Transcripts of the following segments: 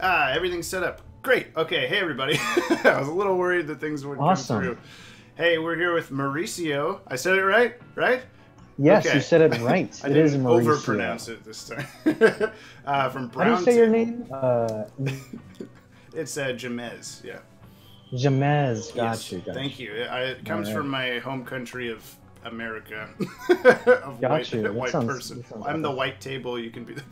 Everything's set up. Great. Okay. Hey, everybody. I was a little worried that things wouldn't come through. Hey, we're here with Mauricio. I said it right? Right? Yes, Okay. you said it right. I It is didn't Mauricio. overpronounce it this time. From How do you Brown. say your name? It's Jamez. Yeah. Jamez. Got Yes. you. Got Thank you. It comes Alright. from my home country of America. Of Got white, you. That white sounds- person. that sounds I'm the epic. white table. You can be the.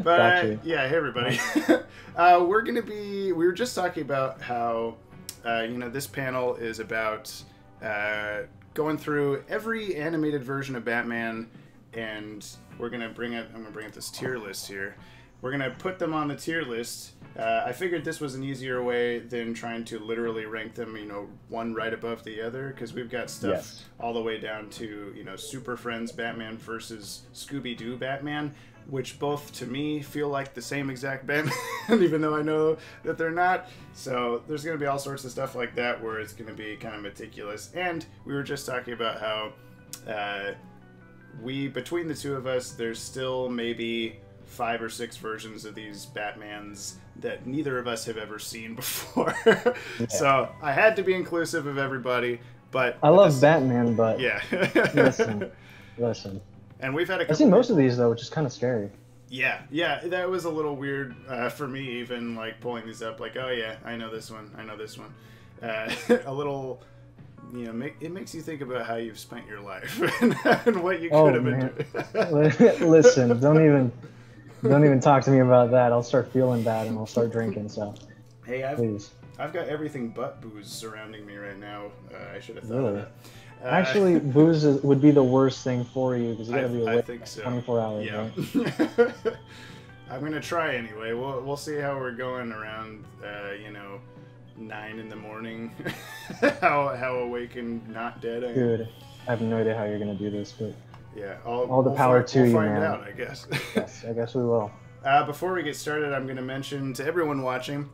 But Got you. yeah, hey everybody. We were just talking about how this panel is about going through every animated version of Batman, and I'm gonna bring up this tier list here. We're gonna put them on the tier list. I figured this was an easier way than trying to literally rank them, one right above the other, because we've got stuff Yes. all the way down to, Super Friends Batman versus Scooby-Doo Batman, which both to me feel like the same exact Batman, even though I know that they're not. So there's going to be all sorts of stuff like that where it's going to be kind of meticulous. And we were just talking about how between the two of us, there's still maybe 5 or 6 versions of these Batmans that neither of us have ever seen before. So I had to be inclusive of everybody, but I love Batman, but yeah. listen. And we've had a I've couple seen most of these though, which is kind of scary. Yeah, that was a little weird for me, even like pulling these up. Like, oh yeah, I know this one. A little, it makes you think about how you've spent your life and what you could have been doing. Listen, don't even talk to me about that. I'll start feeling bad and I'll start drinking. So, Hey, please. I've got everything but booze surrounding me right now. I should have thought of Really? that. Actually, booze would be the worst thing for you because you gotta be I awake think so. 24 hours. Yeah. Right? I'm gonna try anyway. We'll see how we're going around. 9 in the morning. how awake and not dead I am. Dude, I have no idea how you're gonna do this, but Yeah. all the power to you, We'll find man. out, I guess. yes, I guess we will. Before we get started, I'm going to mention to everyone watching,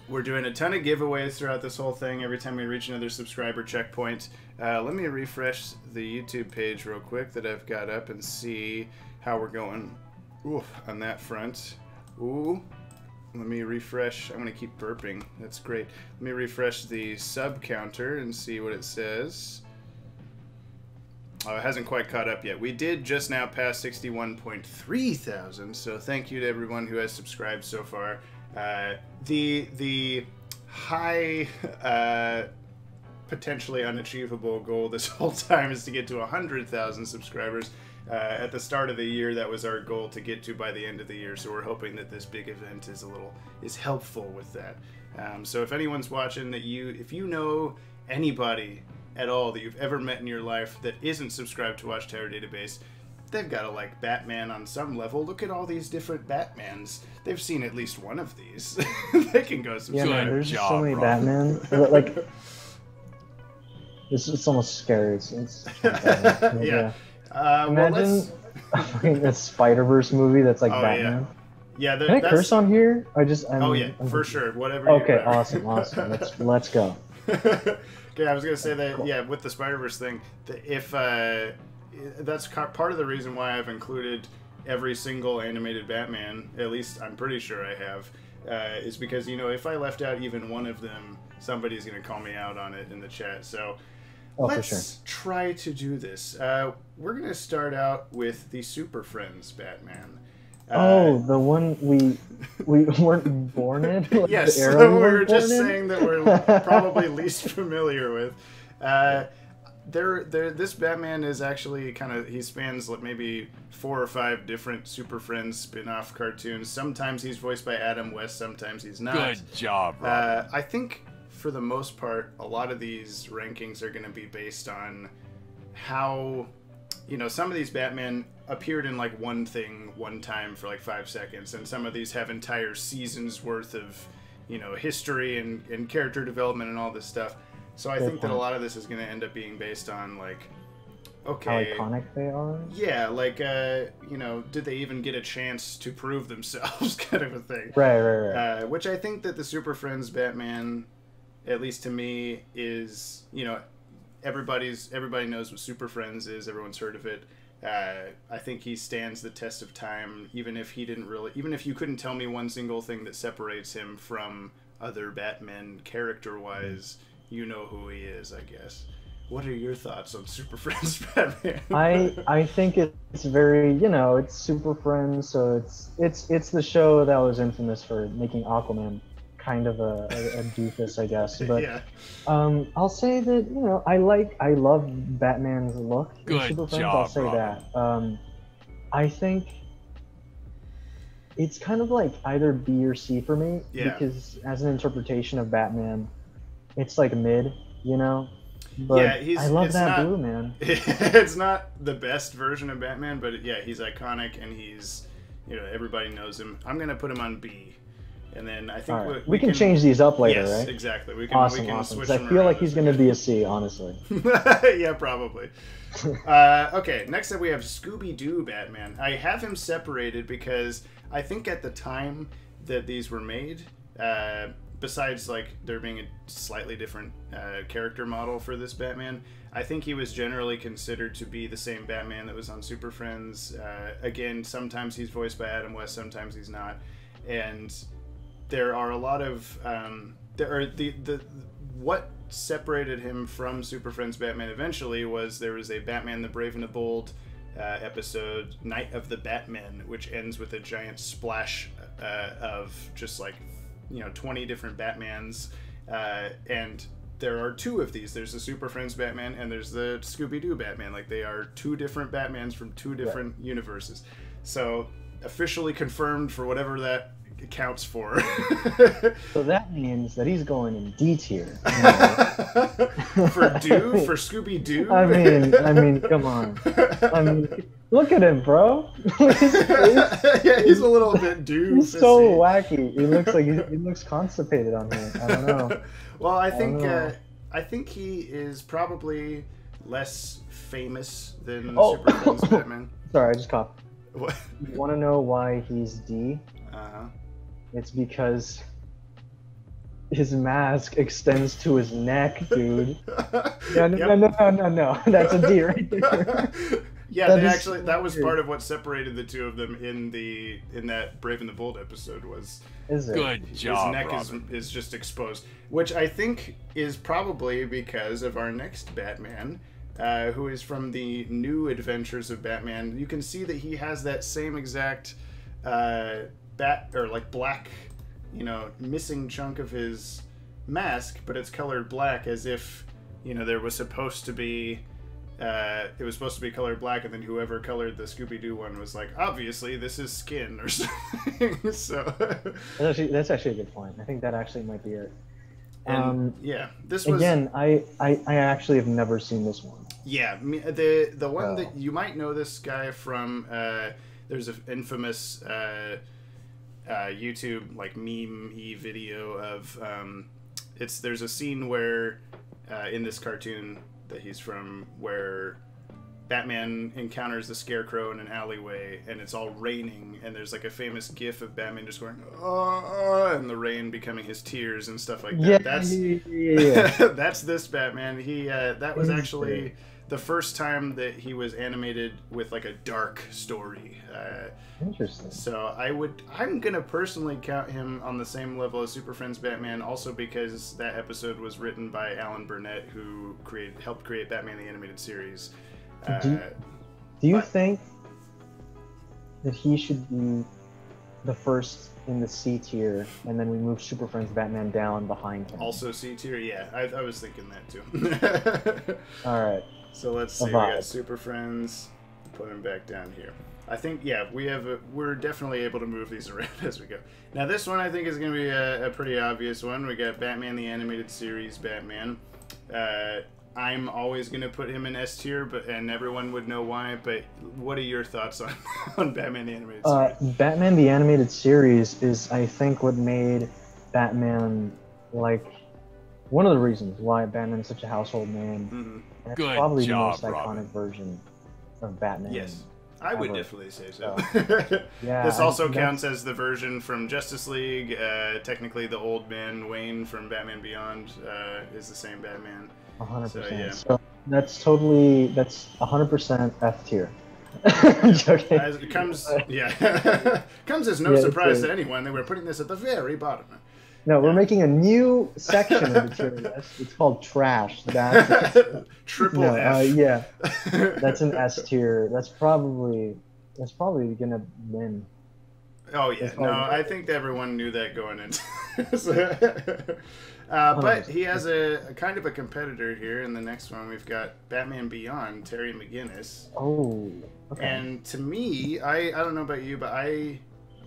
we're doing a ton of giveaways throughout this whole thing every time we reach another subscriber checkpoint. Let me refresh the YouTube page real quick that I've got up and see how we're going on that front. Ooh. Let me refresh. I'm going to keep burping. That's great. Let me refresh the sub counter and see what it says. Oh, it hasn't quite caught up yet. We did just now pass 61.3 thousand, so thank you to everyone who has subscribed so far. The high, potentially unachievable goal this whole time is to get to 100,000 subscribers. At the start of the year, that was our goal to get to by the end of the year, so we're hoping that this big event is helpful with that. So if anyone's watching, if you know anybody at all that you've ever met in your life that isn't subscribed to Watchtower Database, they've got to like Batman on some level. Look at all these different Batmans. They've seen at least one of these. They can go subscribe. Yeah, man, there's just so many Batman. Like, it's almost scary. It's yeah. Imagine a Spider-Verse movie that's like Batman. Yeah. Can I curse on here? I'm for sure. Whatever. Okay, awesome. Let's go. Okay, I was gonna say that. Cool. Yeah, with the Spider-Verse thing, that's part of the reason why I've included every single animated Batman. At least I'm pretty sure I have, is because if I left out even one of them, somebody's gonna call me out on it in the chat. So. Let's try to do this. We're going to start out with the Super Friends Batman. The one we weren't born in? Like yes, we were just saying that we're probably least familiar with. This Batman is actually he spans maybe 4 or 5 different Super Friends spin-off cartoons. Sometimes he's voiced by Adam West, sometimes he's not. Good job, Robert. I think for the most part, a lot of these rankings are going to be based on how, some of these Batman appeared in like one thing one time for like 5 seconds, and some of these have entire seasons worth of, history and character development and all this stuff. So I think that a lot of this is going to end up being based on like, okay, how iconic they are. Yeah, like did they even get a chance to prove themselves, kind of a thing. Right. Which I think that the Super Friends Batman, at least to me, is everybody knows what Super Friends is. Everyone's heard of it. I think he stands the test of time, even if you couldn't tell me one single thing that separates him from other Batmen character-wise, you know who he is, I guess. What are your thoughts on Super Friends Batman? I think it's very, it's Super Friends, so it's the show that was infamous for making Aquaman kind of a doofus, I guess. But yeah. I'll say that I love Batman's look in Good Super Friends. job, I'll say Robin. that. I think it's kind of like either B or C for me, Yeah. because as an interpretation of Batman, it's like mid, But Yeah, I love it's that not- blue, man. It's not the best version of Batman, but yeah, he's iconic and he's, everybody knows him. I'm gonna put him on B, and then I think All right. We can change these up later, yes, right? exactly. We can Awesome. switch 'Cause I them feel around like he's as going we to be a C, honestly. yeah, probably. Okay, next up we have Scooby-Doo Batman. I have him separated because I think at the time that these were made, besides like there being a slightly different character model for this Batman, I think he was generally considered to be the same Batman that was on Super Friends. Again, sometimes he's voiced by Adam West, sometimes he's not, and there are a lot of what separated him from Super Friends Batman eventually was there was a Batman the Brave and the Bold episode, Night of the Batmen, which ends with a giant splash of just like 20 different Batmans, and there are two of these. There's the Super Friends Batman and there's the Scooby-Doo Batman. Like, they are two different Batmans from two different universes. So officially confirmed for whatever that counts for. So that means that he's going in D tier. For Scooby-Doo? I mean, come on. I mean, look at him, bro. Look at his face. Yeah, he's a little bit doofy. He's so wacky. He looks like he looks constipated on here. I don't know. Well, I know. think he is probably less famous than Oh. Super Friends Batman. Sorry, I just coughed. What? You want to know why he's D? Uh-huh. It's because his mask extends to his neck, dude. No, no. That's a D right there. Yeah, That they is actually that was weird. part of what separated the two of them in that Brave and the Bold episode was Is it? Good his job, neck Robin. is just exposed, which I think is probably because of our next Batman, who is from the New Adventures of Batman. You can see that he has that same exact black, missing chunk of his mask, but it's colored black, as if there was supposed to be. It was supposed to be colored black, and then whoever colored the Scooby-Doo one was like, obviously this is skin or something. So That's actually a good point. I think that actually might be it. and, yeah, this was Again, I actually have never seen this one. yeah the one Oh. that you might know this guy from. There's an infamous YouTube like meme-y video of there's a scene where in this cartoon that he's from where Batman encounters the Scarecrow in an alleyway and it's all raining, and there's like a famous gif of Batman just going and the rain becoming his tears and stuff like that. Yeah. That's this Batman. He that was actually the first time that he was animated with like a dark story. Interesting. So I'm gonna personally count him on the same level as Super Friends Batman, also because that episode was written by Alan Burnett, who helped create Batman the Animated Series. Do you but- think that he should be the first in the C tier, and then we move Super Friends Batman down behind him? Also C tier, yeah, I was thinking that too. All right. So let's see, we vibe. got Super Friends, put him back down here. I think, yeah, we're definitely able to move these around as we go. Now this one I think is going to be a pretty obvious one. We got Batman the Animated Series Batman. I'm always going to put him in S tier, and everyone would know why, but what are your thoughts on Batman the Animated Series? Batman the Animated Series is, I think, what made Batman, like, one of the reasons why Batman is such a household name. Mhm. And it's Good probably job, the most Robin. iconic version of Batman. Yes. I would ever. definitely say so. Yeah, This also that's- counts as the version from Justice League. Technically, the old man Wayne from Batman Beyond is the same Batman. 100%. So, yeah. So that's 100% F tier. I'm joking. As it comes, yeah, comes as no surprise to anyone that we're putting this at the very bottom. No, we're making a new section of the tier list. It's called trash. That's triple F. Yeah, that's an S tier. That's probably gonna win. Oh yeah, no, I think everyone knew that going into. But he has a kind of a competitor here. In the next one, we've got Batman Beyond, Terry McGinnis. Oh, okay. And to me, I don't know about you, but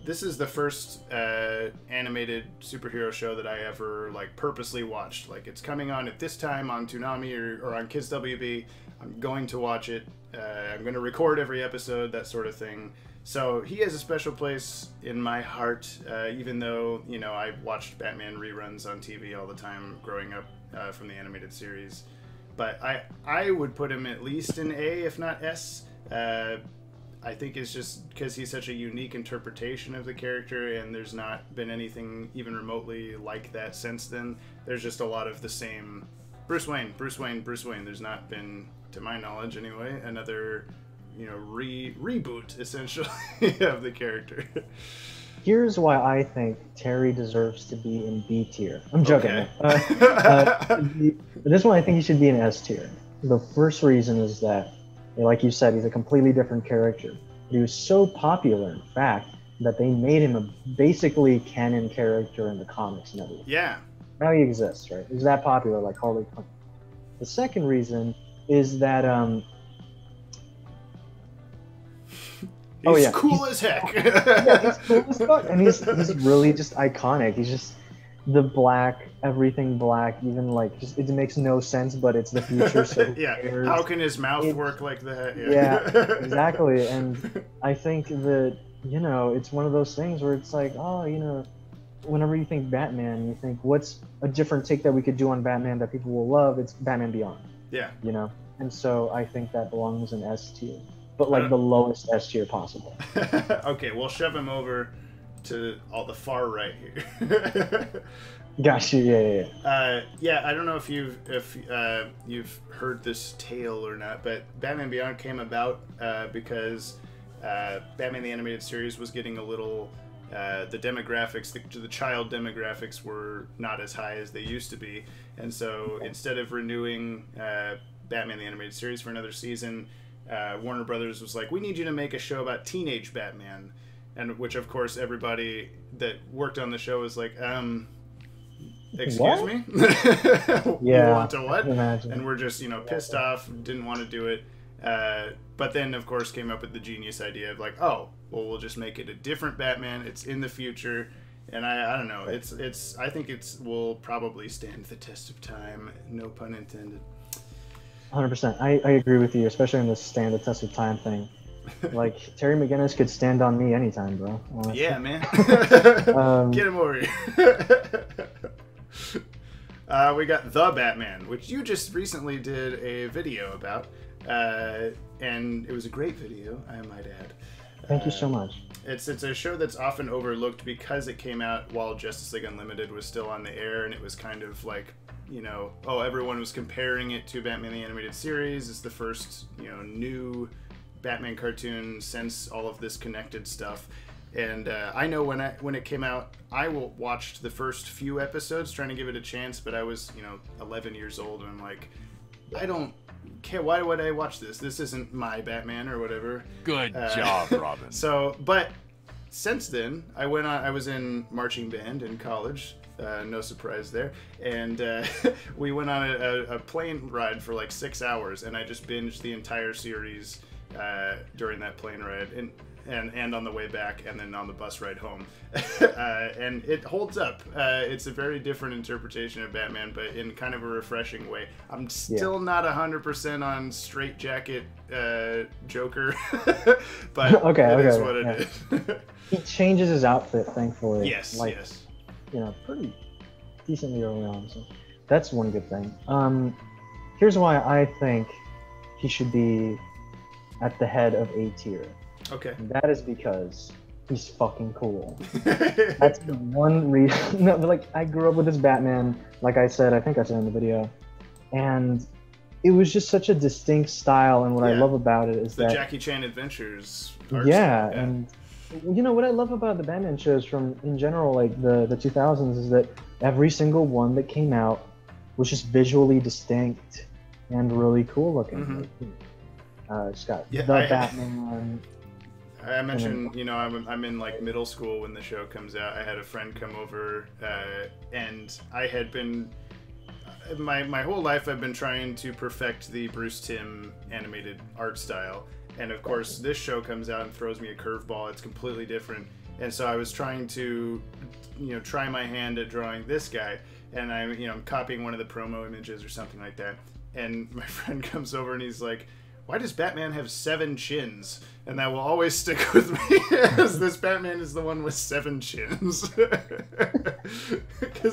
this is the first animated superhero show that I ever like purposely watched. Like it's coming on at this time on Toonami or on Kids WB. I'm going to watch it. I'm going to record every episode, that sort of thing. So he has a special place in my heart, even though, you know, I watched Batman reruns on TV all the time growing up from the animated series. But I would put him at least in A, if not S. I think it's just because he's such a unique interpretation of the character, and there's not been anything even remotely like that since then. There's just a lot of the same Bruce Wayne. There's not been, to my knowledge anyway, another, you know, reboot essentially of the character. Here's why I think Terry deserves to be in B tier. I'm joking. Okay. This one I think he should be in S tier. The first reason is that, like you said, he's a completely different character. He was so popular, in fact, that they made him a basically canon character in the comics and everything. Yeah. Now he exists, right? He's that popular, like Harley Quinn. The second reason is that He's cool as heck. Yeah, he's cool as fuck, and he's really just iconic. He's just the black, everything black, even like just it makes no sense, but it's the future. So yeah, how can his mouth work like that? Yeah, exactly. And I think that, you know, it's one of those things where it's like, oh, you know, whenever you think Batman, you think what's a different take that we could do on Batman that people will love? It's Batman Beyond. Yeah. You know, and so I think that belongs in S tier. But like the lowest S tier possible. Okay, we'll shove him over to all the far right here. Gotcha. Yeah. Yeah, I don't know if you've heard this tale or not, but Batman Beyond came about because Batman the Animated Series was getting a little. The demographics, the child demographics, were not as high as they used to be, and so instead of renewing Batman the Animated Series for another season, Warner Brothers was like, we need you to make a show about teenage Batman, and which of course everybody that worked on the show was like, excuse me? Yeah. You want to what? Imagine. And we're just, you know, pissed off, didn't want to do it. But then of course came up with the genius idea of like, oh, well, we'll just make it a different Batman. It's in the future. And I don't know. I think will probably stand the test of time. No pun intended. 100%. I agree with you, especially in the stand the test of time thing. Like Terry McGinnis could stand on me anytime, bro. Honestly. Yeah, man. Get him over here. We got The Batman, which you just recently did a video about, and it was a great video, I might add. Thank you so much. It's a show that's often overlooked because it came out while Justice League Unlimited was still on the air, and it was kind of like, you know, oh, everyone was comparing it to Batman the Animated Series. It's the first, you know, new Batman cartoon since all of this connected stuff. And I know when it came out, I watched the first few episodes trying to give it a chance, but I was, you know, 11 years old, and I'm like, I don't care. Why would I watch this? This isn't my Batman or whatever. Good job, Robin. So, but since then, I was in marching band in college. No surprise there. And we went on a plane ride for like 6 hours, and I just binged the entire series during that plane ride, and on the way back, and then on the bus ride home. And it holds up. It's a very different interpretation of Batman, but in kind of a refreshing way. I'm still not 100% on Straight Jacket Joker, but it is what it is. He changes his outfit, thankfully. Yes, like, yes. You know, pretty decently early on, so that's one good thing. Here's why I think he should be at the head of A tier. Okay. And that is because he's fucking cool. That's the one reason. No, but like, I grew up with this Batman, like I said, I think I said in the video, and it was just such a distinct style, and what I Yeah. love about it is The that Jackie Chan Adventures art yeah, style, and you know what I love about the Batman shows from in general, like the 2000s, is that every single one that came out was just visually distinct and really cool looking. Mhm. Like, it's got Yeah, the Batman. I mentioned, you know, I'm in like middle school when the show comes out. I had a friend come over, and I had been my whole life I've been trying to perfect the Bruce Timm animated art style, and of course this show comes out and throws me a curveball. It's completely different, and so I was trying to, you know, try my hand at drawing this guy, and I'm copying one of the promo images or something like that, and my friend comes over and he's like, why does Batman have 7 chins? And that will always stick with me, as this Batman is the one with 7 chins. Because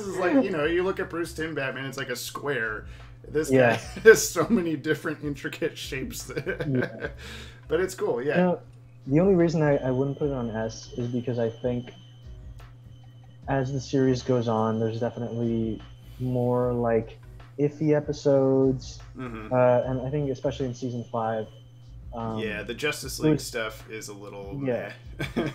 it's like, you know, you look at Bruce Timm Batman, it's like a square. This guy has so many different intricate shapes. But it's cool, yeah. You know, the only reason I wouldn't put it on S is because I think as the series goes on, there's definitely more like iffy episodes, Mm-hmm. and I think especially in season 5. Yeah, the Justice League stuff is a little yeah, meh.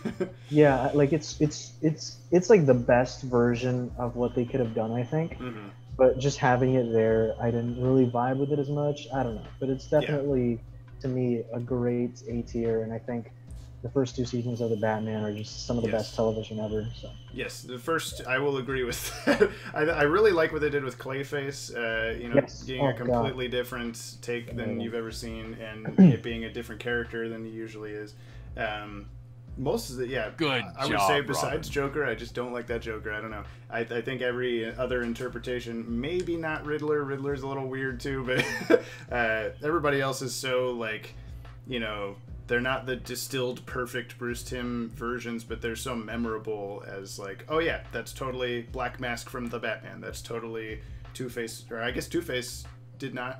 yeah, like it's like the best version of what they could have done, I think. Mm-hmm. But just having it there, I didn't really vibe with it as much. I don't know, but it's definitely to me a great A tier, and I think the first 2 seasons of the Batman are just some of the best television ever. So. Yes, the first, I will agree with that. I really like what they did with Clayface, you know, getting a completely different take than you've ever seen, and it being a different character than he usually is. Most of the, Good I would say besides Joker, I just don't like that Joker. I don't know. I think every other interpretation, maybe not Riddler. Riddler's a little weird too, but everybody else is so, like, you know, they're not the distilled perfect Bruce Timm versions, but they're so memorable as like, oh yeah, that's totally Black Mask from the Batman. That's totally Two-Face, or I guess Two-Face did. No, I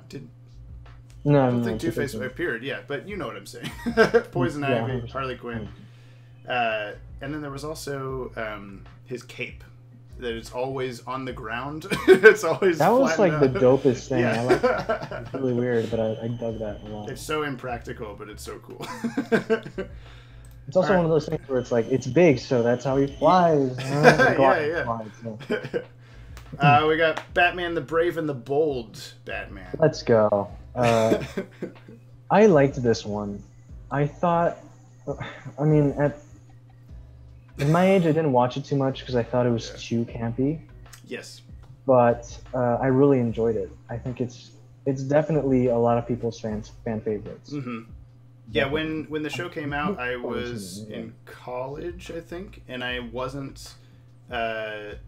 don't think Two-Face appeared. Yeah, but you know what I'm saying. Poison Ivy, Harley Quinn, and then there was also his cape. That it's always on the ground. It's always that was like out. the dopest thing. Yeah. I like that. It's really weird, but I dug that a lot. It's so impractical, but it's so cool. It's also one of those things where it's like it's big, so that's how he flies. We got Batman the Brave and the Bold Batman. Let's go. I liked this one. I thought, I mean, at my age, I didn't watch it too much because I thought it was too campy. Yes. But I really enjoyed it. I think it's definitely a lot of people's fan favorites. Mm-hmm. Yeah, when the show came out, I was in college, I think, and I wasn't the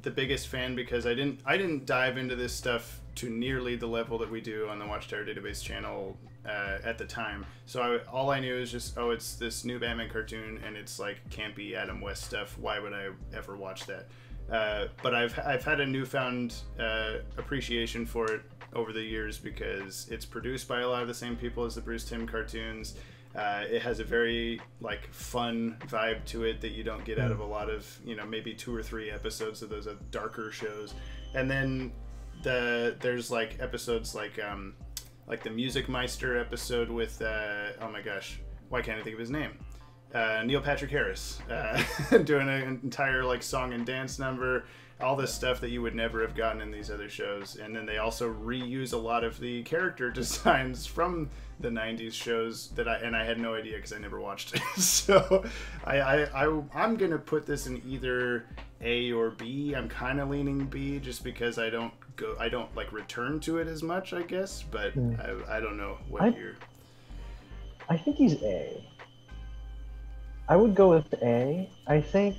biggest fan because I didn't dive into this stuff to nearly the level that we do on the Watchtower Database channel at the time. So all I knew is just, oh, it's this new Batman cartoon and it's like campy Adam West stuff. Why would I ever watch that? But I've had a newfound appreciation for it over the years because it's produced by a lot of the same people as the Bruce Timm cartoons. It has a very like fun vibe to it that you don't get out of a lot of, you know, maybe 2 or 3 episodes of those darker shows. And then there's like episodes like the Music Meister episode with oh my gosh, why can't I think of his name? Neil Patrick Harris doing an entire like song and dance number, all this stuff that you would never have gotten in these other shows. And then they also reuse a lot of the character designs from the 90s shows that I had no idea because I never watched it. So I'm gonna put this in either A or B. I'm kind of leaning B just because I don't like return to it as much, I guess, but I don't know what you're. I think he's A. I would go with A. I think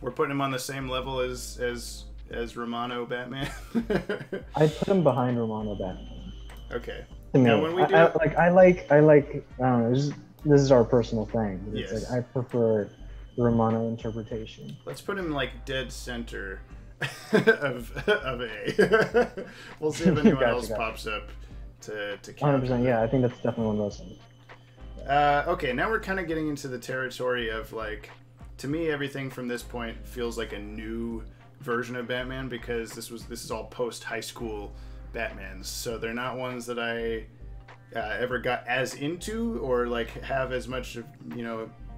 we're putting him on the same level as Romano Batman. I'd put him behind Romano Batman. Okay. Now when we do I like I don't know, this is our personal thing. It's like I prefer the Romano interpretation. Let's put him like dead center of A. We'll see if anyone else pops up to count. 100%, yeah, I think that's definitely one of those things. Okay, now we're kind of getting into the territory of like, to me, everything from this point feels like a new version of Batman because this is all post high school Batmans. So they're not ones that I ever got as into or like have as much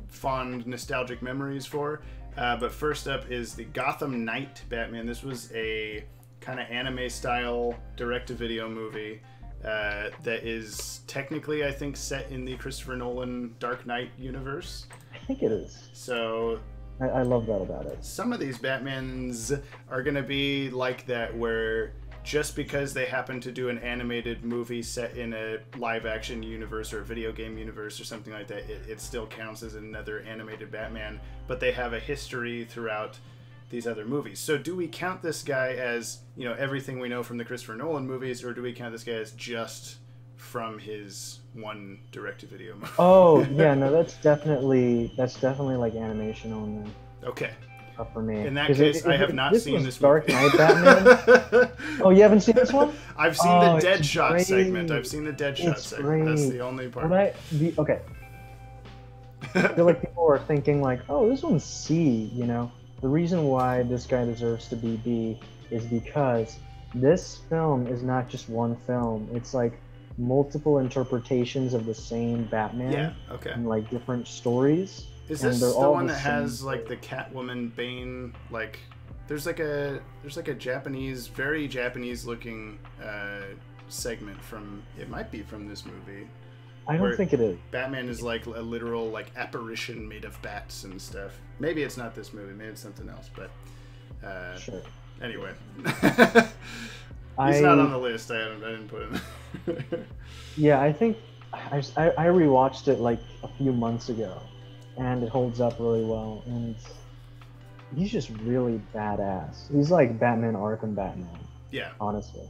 fond nostalgic memories for. But first up is the Gotham Knight Batman. This was a kind of anime style direct-to-video movie that is technically, I think, set in the Christopher Nolan Dark Knight universe. I think it is. So I love that about it. some of these Batmans are going to be like that, where just because they happen to do an animated movie set in a live-action universe or a video game universe or something like that, it still counts as another animated Batman, but they have a history throughout these other movies. So do we count this guy as, everything we know from the Christopher Nolan movies, or do we count this guy as just from his one direct-to-video movie? Oh yeah, no, that's definitely like animation only. Okay. For me. In that case, I have not seen this Dark movie. Knight Batman. Oh, you haven't seen this one? I've seen the it's Deadshot great. segment. I've seen the Deadshot It's segment. That's great. the only part. Okay. I feel like people are thinking like, oh, this one's C, The reason why this guy deserves to be B is because this film is not just one film. It's like multiple interpretations of the same Batman. Yeah, okay. And like different stories. Is and this they're the all one the that same has like story. the Catwoman Bane, like there's like a Japanese, very Japanese looking segment from, it might be from this movie. I don't where think it is. Batman is like a literal like apparition made of bats and stuff. Maybe it's not this movie, maybe it's something else, but Sure. anyway. I- He's not on the list. I didn't put him. Yeah, I think I rewatched it like a few months ago, and it holds up really well. And he's just really badass. He's like Batman Arkham Batman, Yeah. honestly.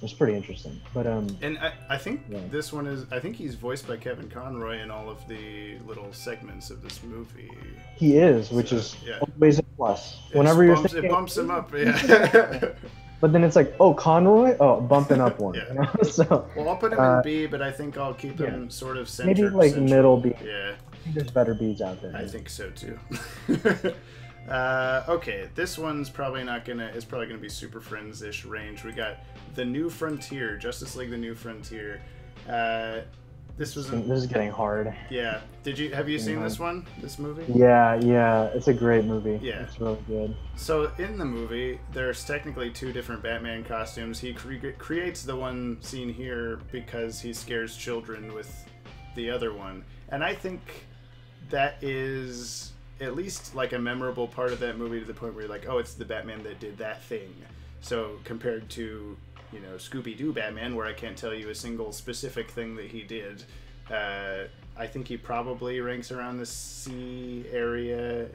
It's pretty interesting. But And I think Yeah. this one is, I think he's voiced by Kevin Conroy in all of the little segments of this movie. he is, which So, is yeah. always a plus. Whenever you're it thinking, bumps him up. Yeah. but then it's like, oh, Conroy, oh, bumping up one. Yeah. So Well, I'll put him in B, but I think I'll keep him sort of maybe centered. like central. middle B. Yeah, I think there's better Bs out there. I think so too. Okay, this one's probably not gonna. It's probably gonna be Super Friends-ish range. We got The New Frontier, Justice League: The New Frontier. This was. This is getting hard. Yeah. Have you seen this one? This movie? Yeah, it's a great movie. Yeah. It's really good. So in the movie, there's technically two different Batman costumes. He creates the one seen here because he scares children with the other one, and I think that is at least like a memorable part of that movie, to the point where you're like, oh, it's the Batman that did that thing. So compared to, Scooby-Doo Batman, where I can't tell you a single specific thing that he did, I think he probably ranks around the C area,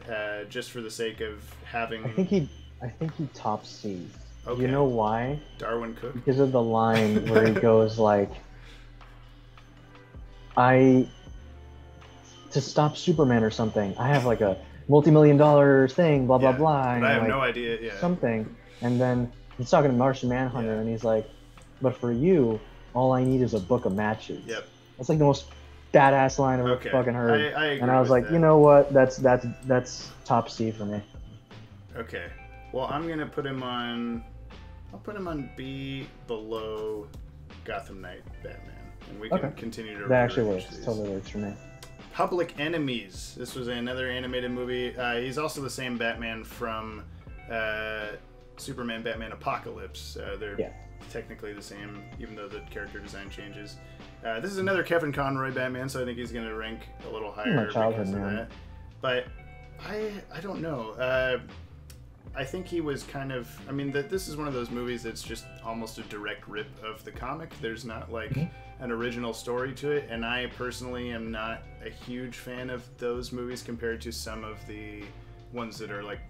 just for the sake of having. I think he tops C. Okay. You know why? Darwin Cook. Because of the line where he goes like, to stop Superman or something, I have like a multi-million-dollar thing, blah blah Yeah, blah. but and, I have like, no idea. Yeah. something, and then he's talking to Martian Manhunter, Yeah. and he's like, "But for you, all I need is a book of matches." Yep. That's like the most badass line I've Okay. fucking heard. I agree and I was with like, that. you know what? That's top C for me. Okay. Well, I'm gonna put him on. I'll put him on B below Gotham Knight Batman, and we can Okay. continue to. That actually rearrange works. these. Totally works for me. Public Enemies. This was another animated movie. He's also the same Batman from Superman, Batman Apocalypse. They're Yeah. technically the same, even though the character design changes. This is another Kevin Conroy Batman, so I think he's going to rank a little higher childhood because of man. that. But I don't know. I think he was kind of. I mean, this is one of those movies that's just almost a direct rip of the comic. There's not like an original story to it, and I personally am not a huge fan of those movies compared to some of the ones that are like,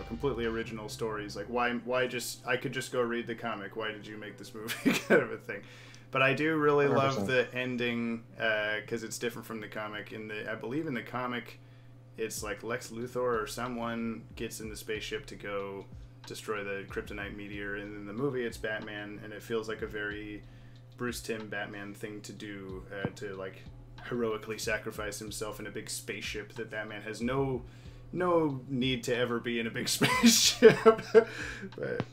completely original stories. Like why just, I could just go read the comic. Why did you make this movie? Kind of a thing. But I do really 100%. love the ending because it's different from the comic. I believe in the comic, it's like Lex Luthor or someone gets in the spaceship to go destroy the kryptonite meteor, and in the movie it's Batman, and it feels like a very Bruce Timm Batman thing to do, to like heroically sacrifice himself in a big spaceship that Batman has no need to ever be in a big spaceship. But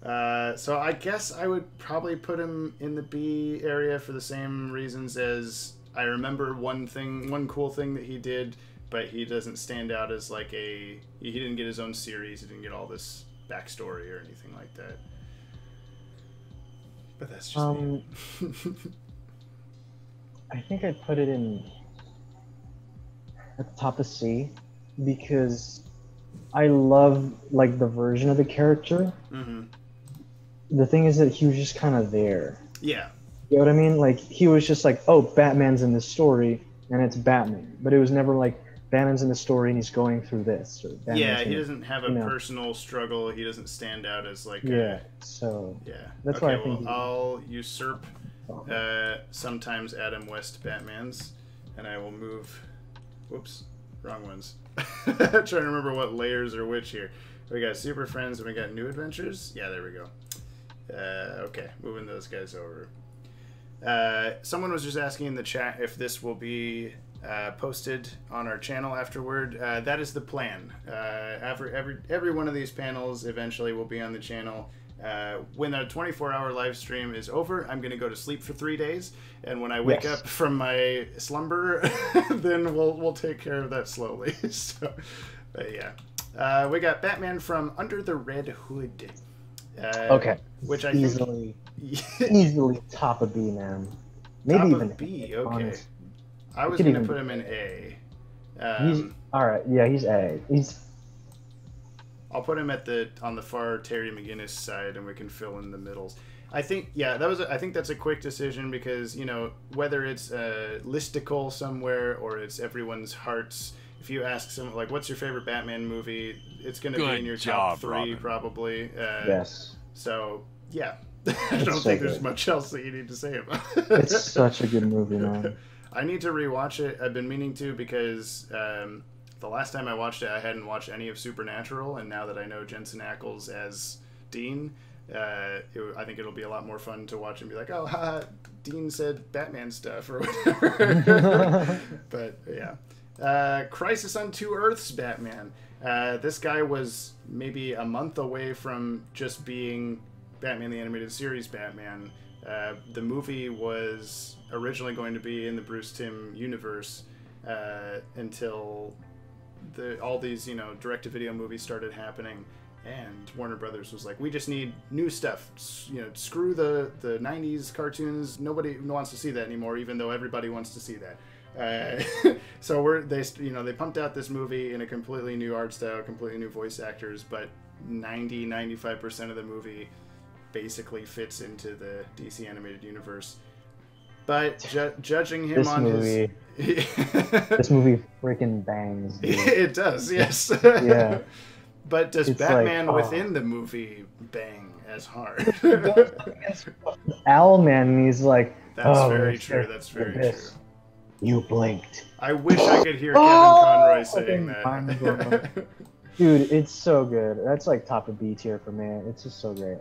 So I guess I would probably put him in the B area for the same reasons as I remember one cool thing that he did, but he doesn't stand out as like he didn't get his own series, he didn't get all this backstory or anything like that. But that's just me. I think I'd put it in at the top of C because I love like the version of the character. Mm-hmm. The thing is that he was just kind of there. Yeah. You know what I mean? Like he was just like, oh, Batman's in this story and it's Batman, but it was never like Batman's in the story and he's going through this. Or he doesn't have a personal struggle. He doesn't stand out as like so that's why I think I'll usurp sometimes Adam West Batman's, and I will move. Whoops, wrong ones. Trying to remember what layers are which here. We got Super Friends and we got New Adventures. Yeah, there we go. Okay, moving those guys over. Someone was just asking in the chat if this will be posted on our channel afterward. That is the plan. Every one of these panels eventually will be on the channel. When the 24-hour live stream is over, I'm going to go to sleep for 3 days, and when I wake up from my slumber, then we'll take care of that slowly. So, but yeah, we got Batman from Under the Red Hood. Okay, which I easily top of B, man. Maybe top even of B. Okay, honest. I was going to put him in A. He's all right. Yeah, he's A. I'll put him on the far Terry McGinnis side, and we can fill in the middles. I think I think that's a quick decision because whether it's listicle somewhere or it's everyone's hearts. If you ask someone like, "What's your favorite Batman movie?" It's going to be in your top 3 Robin. Probably. Yes. So yeah, I don't think there's much else that you need to say about it. It's such a good movie, man. I need to rewatch it. I've been meaning to because. The last time I watched it, I hadn't watched any of Supernatural, and now that I know Jensen Ackles as Dean, I think it'll be a lot more fun to watch and be like, oh, haha, Dean said Batman stuff or whatever. But yeah. Crisis on Two Earths Batman. This guy was maybe a month away from just being Batman the Animated Series Batman. The movie was originally going to be in the Bruce Timm universe until all these direct-to-video movies started happening, and Warner Brothers was like, we just need new stuff. Screw the 90s cartoons. Nobody wants to see that anymore, even though everybody wants to see that. So they pumped out this movie in a completely new art style, completely new voice actors, but 95% of the movie basically fits into the DC animated universe. But judging him on his... This movie freaking bangs, dude. It does, yes. Yeah. But does Batman within the movie bang as hard? Owlman, he's like... That's very true, that's very true. You blinked. I wish I could hear Kevin Conroy saying that. Dude, it's so good. That's like top of B tier for me. It's just so great.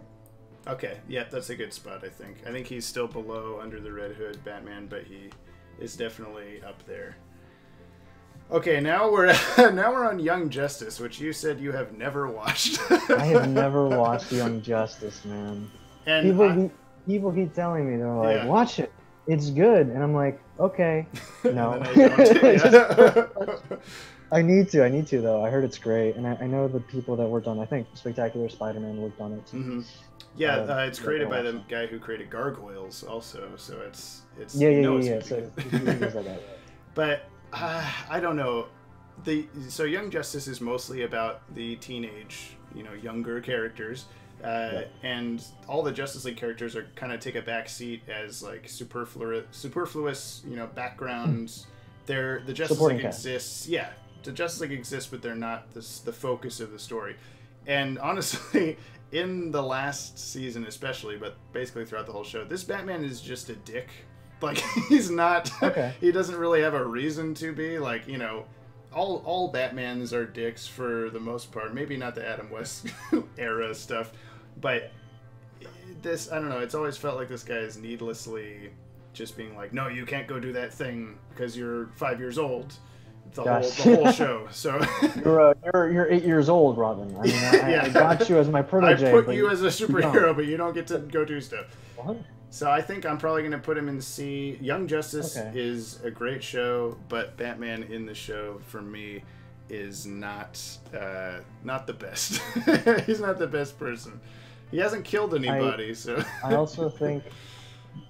Okay, yeah, that's a good spot, I think. I think he's still below Under the Red Hood Batman, but he is definitely up there. Okay, now we're on Young Justice, which you said you have never watched. I have never watched Young Justice, man. And people keep telling me, they're like, watch it. It's good. And I'm like, okay. No. I need to though. I heard it's great, and I know the people that worked on. I think Spectacular Spider-Man worked on it. Mm-hmm. Yeah, it's created by the guy who created Gargoyles, also. So it's yeah. So but I don't know. So Young Justice is mostly about the teenage, younger characters, and all the Justice League characters are kind of take a back seat as like superfluous, backgrounds. The Justice League exists. Yeah. The Justice League exists, but they're not the focus of the story. And honestly, in the last season especially, but basically throughout the whole show, this Batman is just a dick. Like, he's not... Okay. He doesn't really have a reason to be. Like, all Batmans are dicks for the most part. Maybe not the Adam West era stuff. But this, I don't know, it's always felt like this guy is needlessly just being like, no, you can't go do that thing because you're 5 years old. the whole show. So you're 8 years old, Robin. I mean, I got you as my protege. I put you as a superhero, but you don't get to go do stuff. What? So I think I'm probably going to put him in C. Young Justice is a great show, but Batman in the show for me is not the best. He's not the best person. He hasn't killed anybody, so. I also think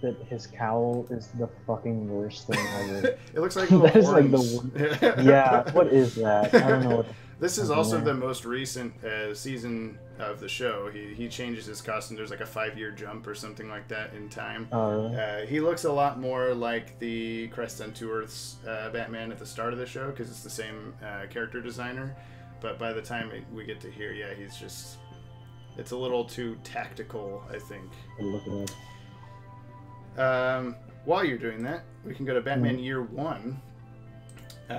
that his cowl is the fucking worst thing ever. It looks like that is like the yeah. What is that? I don't know. What this is also the most recent season of the show. He changes his costume. There's like a 5-year jump or something like that in time. Oh, really? He looks a lot more like the Crest on Two Earths Batman at the start of the show because it's the same character designer. But by the time we get to here, yeah, he's just. It's a little too tactical, I think. Look at that. While you're doing that, we can go to Batman Year One.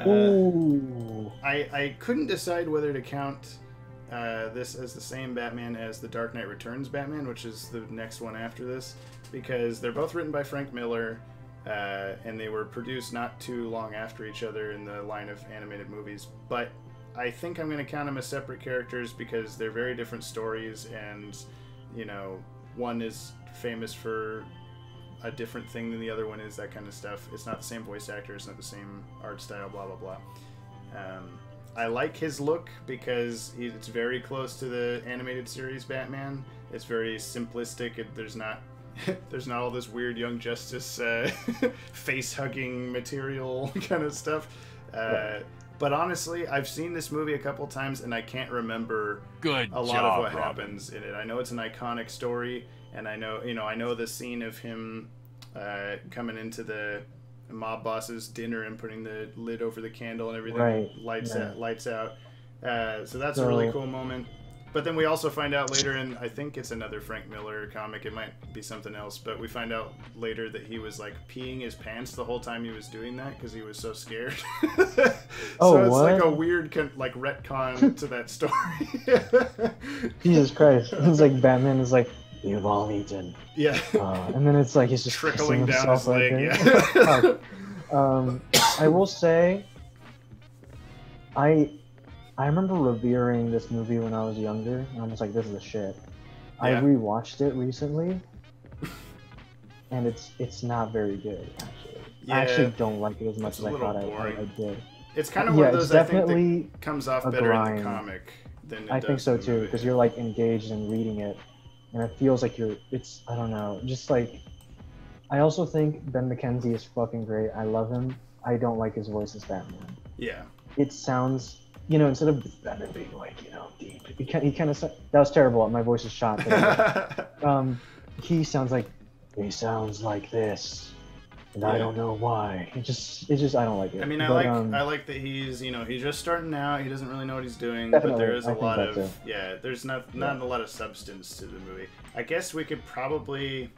Ooh. I couldn't decide whether to count this as the same Batman as the Dark Knight Returns Batman, which is the next one after this, because they're both written by Frank Miller, and they were produced not too long after each other in the line of animated movies. But I think I'm going to count them as separate characters because they're very different stories, and, you know, one is famous for a different thing than the other one is, that kind of stuff. It's not the same voice actor, it's not the same art style, blah, blah, blah. I like his look because it's very close to the animated series Batman. It's very simplistic. There's not all this weird Young Justice face-hugging material kind of stuff. But honestly, I've seen this movie a couple times, and I can't remember a lot of what happens in it. I know it's an iconic story, and I know the scene of him coming into the mob boss's dinner and putting the lid over the candle and everything lights out. So that's a really cool moment. But then we also find out later, and I think it's another Frank Miller comic, it might be something else, but we find out later that he was like peeing his pants the whole time he was doing that because he was so scared. So it's like a weird retcon to that story. Jesus Christ. It's like Batman is like, "You've all eaten." Yeah. And then it's like he's just trickling down his leg. I will say, I remember revering this movie when I was younger, and I was like, this is the shit. I rewatched it recently, and it's not very good, actually. Yeah, I actually don't like it as much as I thought I did. It's kind of one of those, I think, that comes off better in the comic than it does. I think so, too, because you're, like, engaged in reading it, and it feels like I don't know, just, like, I also think Ben McKenzie is fucking great. I love him. I don't like his voice as Batman. Yeah. It sounds... You know, instead of Batman being like, you know, deep, he kind of that was terrible. My voice is shot. He sounds like this, and I don't know why. It just I don't like it. I mean, I like that he's just starting out. He doesn't really know what he's doing, but there is a lot of there's not a lot of substance to the movie. I guess we could probably.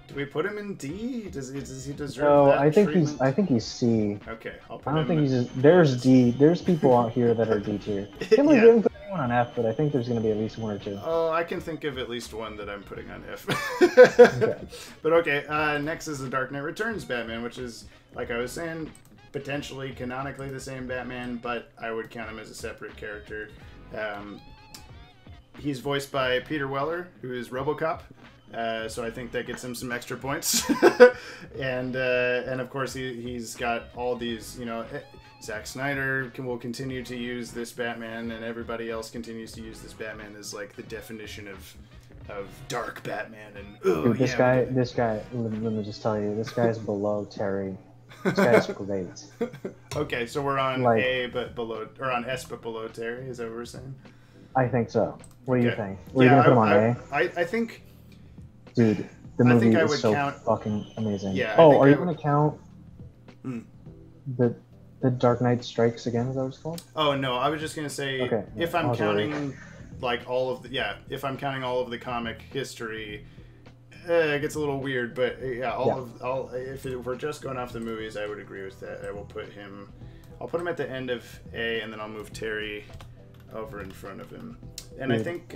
Do we put him in D? Does he deserve that treatment? I think he's C. Okay, I don't think he's. There's D. There's people out here that are D tier. I can't believe we haven't put anyone on F, but I think there's going to be at least one or two. Oh, I can think of at least one that I'm putting on F. Okay. But okay, next is the Dark Knight Returns Batman, which is, like I was saying, potentially canonically the same Batman, but I would count him as a separate character. He's voiced by Peter Weller, who is RoboCop. So I think that gets him some extra points, and of course he's got all these, Zack Snyder will continue to use this Batman, and everybody else continues to use this Batman as like the definition of dark Batman. And dude, this guy, let me just tell you, this guy's below Terry. This guy's great. Okay, so we're on A but below, or on S but below Terry. Is that what we're saying? I think so. What do you think? Are you gonna put him on A? I think. Dude, the movie is so fucking amazing. Yeah. Are you going to count the Dark Knight Strikes Again? Is that what it's called? Oh no, I was just going to say if I'm counting like all of if I'm counting all of the comic history, it gets a little weird. But if we're just going off the movies, I would agree with that. I'll put him at the end of A, and then I'll move Terry over in front of him. And I think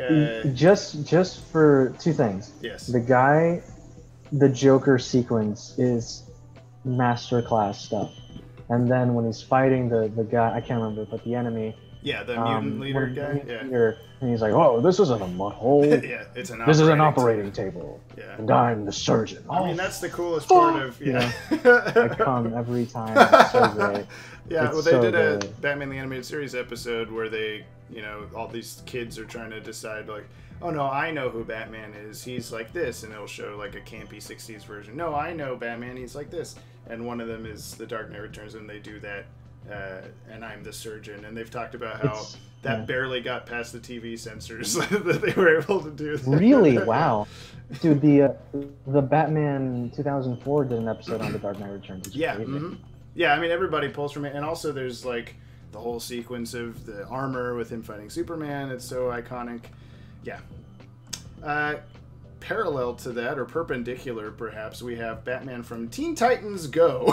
just for two things. Yes. The Joker sequence is masterclass stuff. And then when he's fighting the guy, I can't remember, but the enemy, Yeah, the mutant leader guy. Yeah. and he's like, "Oh, this isn't a mud hole. Yeah, it's an This is an operating operating table. Yeah. And I'm the surgeon." I mean, that's the coolest part of I come every time. It's so great. Yeah, It's well, they so did a good. Batman the Animated Series episode where they, all these kids are trying to decide, like, oh no, I know who Batman is. He's like this, and it'll show like a campy '60s version. No, I know Batman. He's like this, and one of them is The Dark Knight Returns, and they do that. And I'm the surgeon, and they've talked about how that barely got past the TV censors that they were able to do that. Really? Wow. Dude, the Batman 2004 did an episode on The Dark Knight Returns. It's Yeah. crazy. Mm-hmm. Yeah, I mean, everybody pulls from it. And also there's, like, the whole sequence of the armor with him fighting Superman. It's so iconic. Yeah. Parallel to that, or perpendicular, perhaps, we have Batman from Teen Titans Go.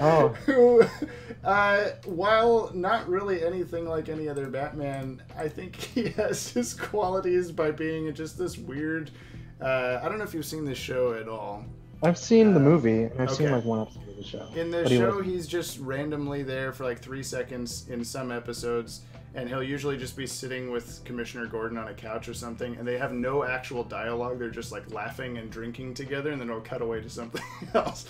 Oh. Who, while not really anything like any other Batman, I think he has his qualities by being just this weird... I don't know if you've seen this show at all. I've seen the movie, and I've seen okay. like one episode of the show. In the but show, he's just randomly there for like 3 seconds in some episodes, and he'll usually just be sitting with Commissioner Gordon on a couch or something, and they have no actual dialogue. They're just like laughing and drinking together, and then it'll cut away to something else.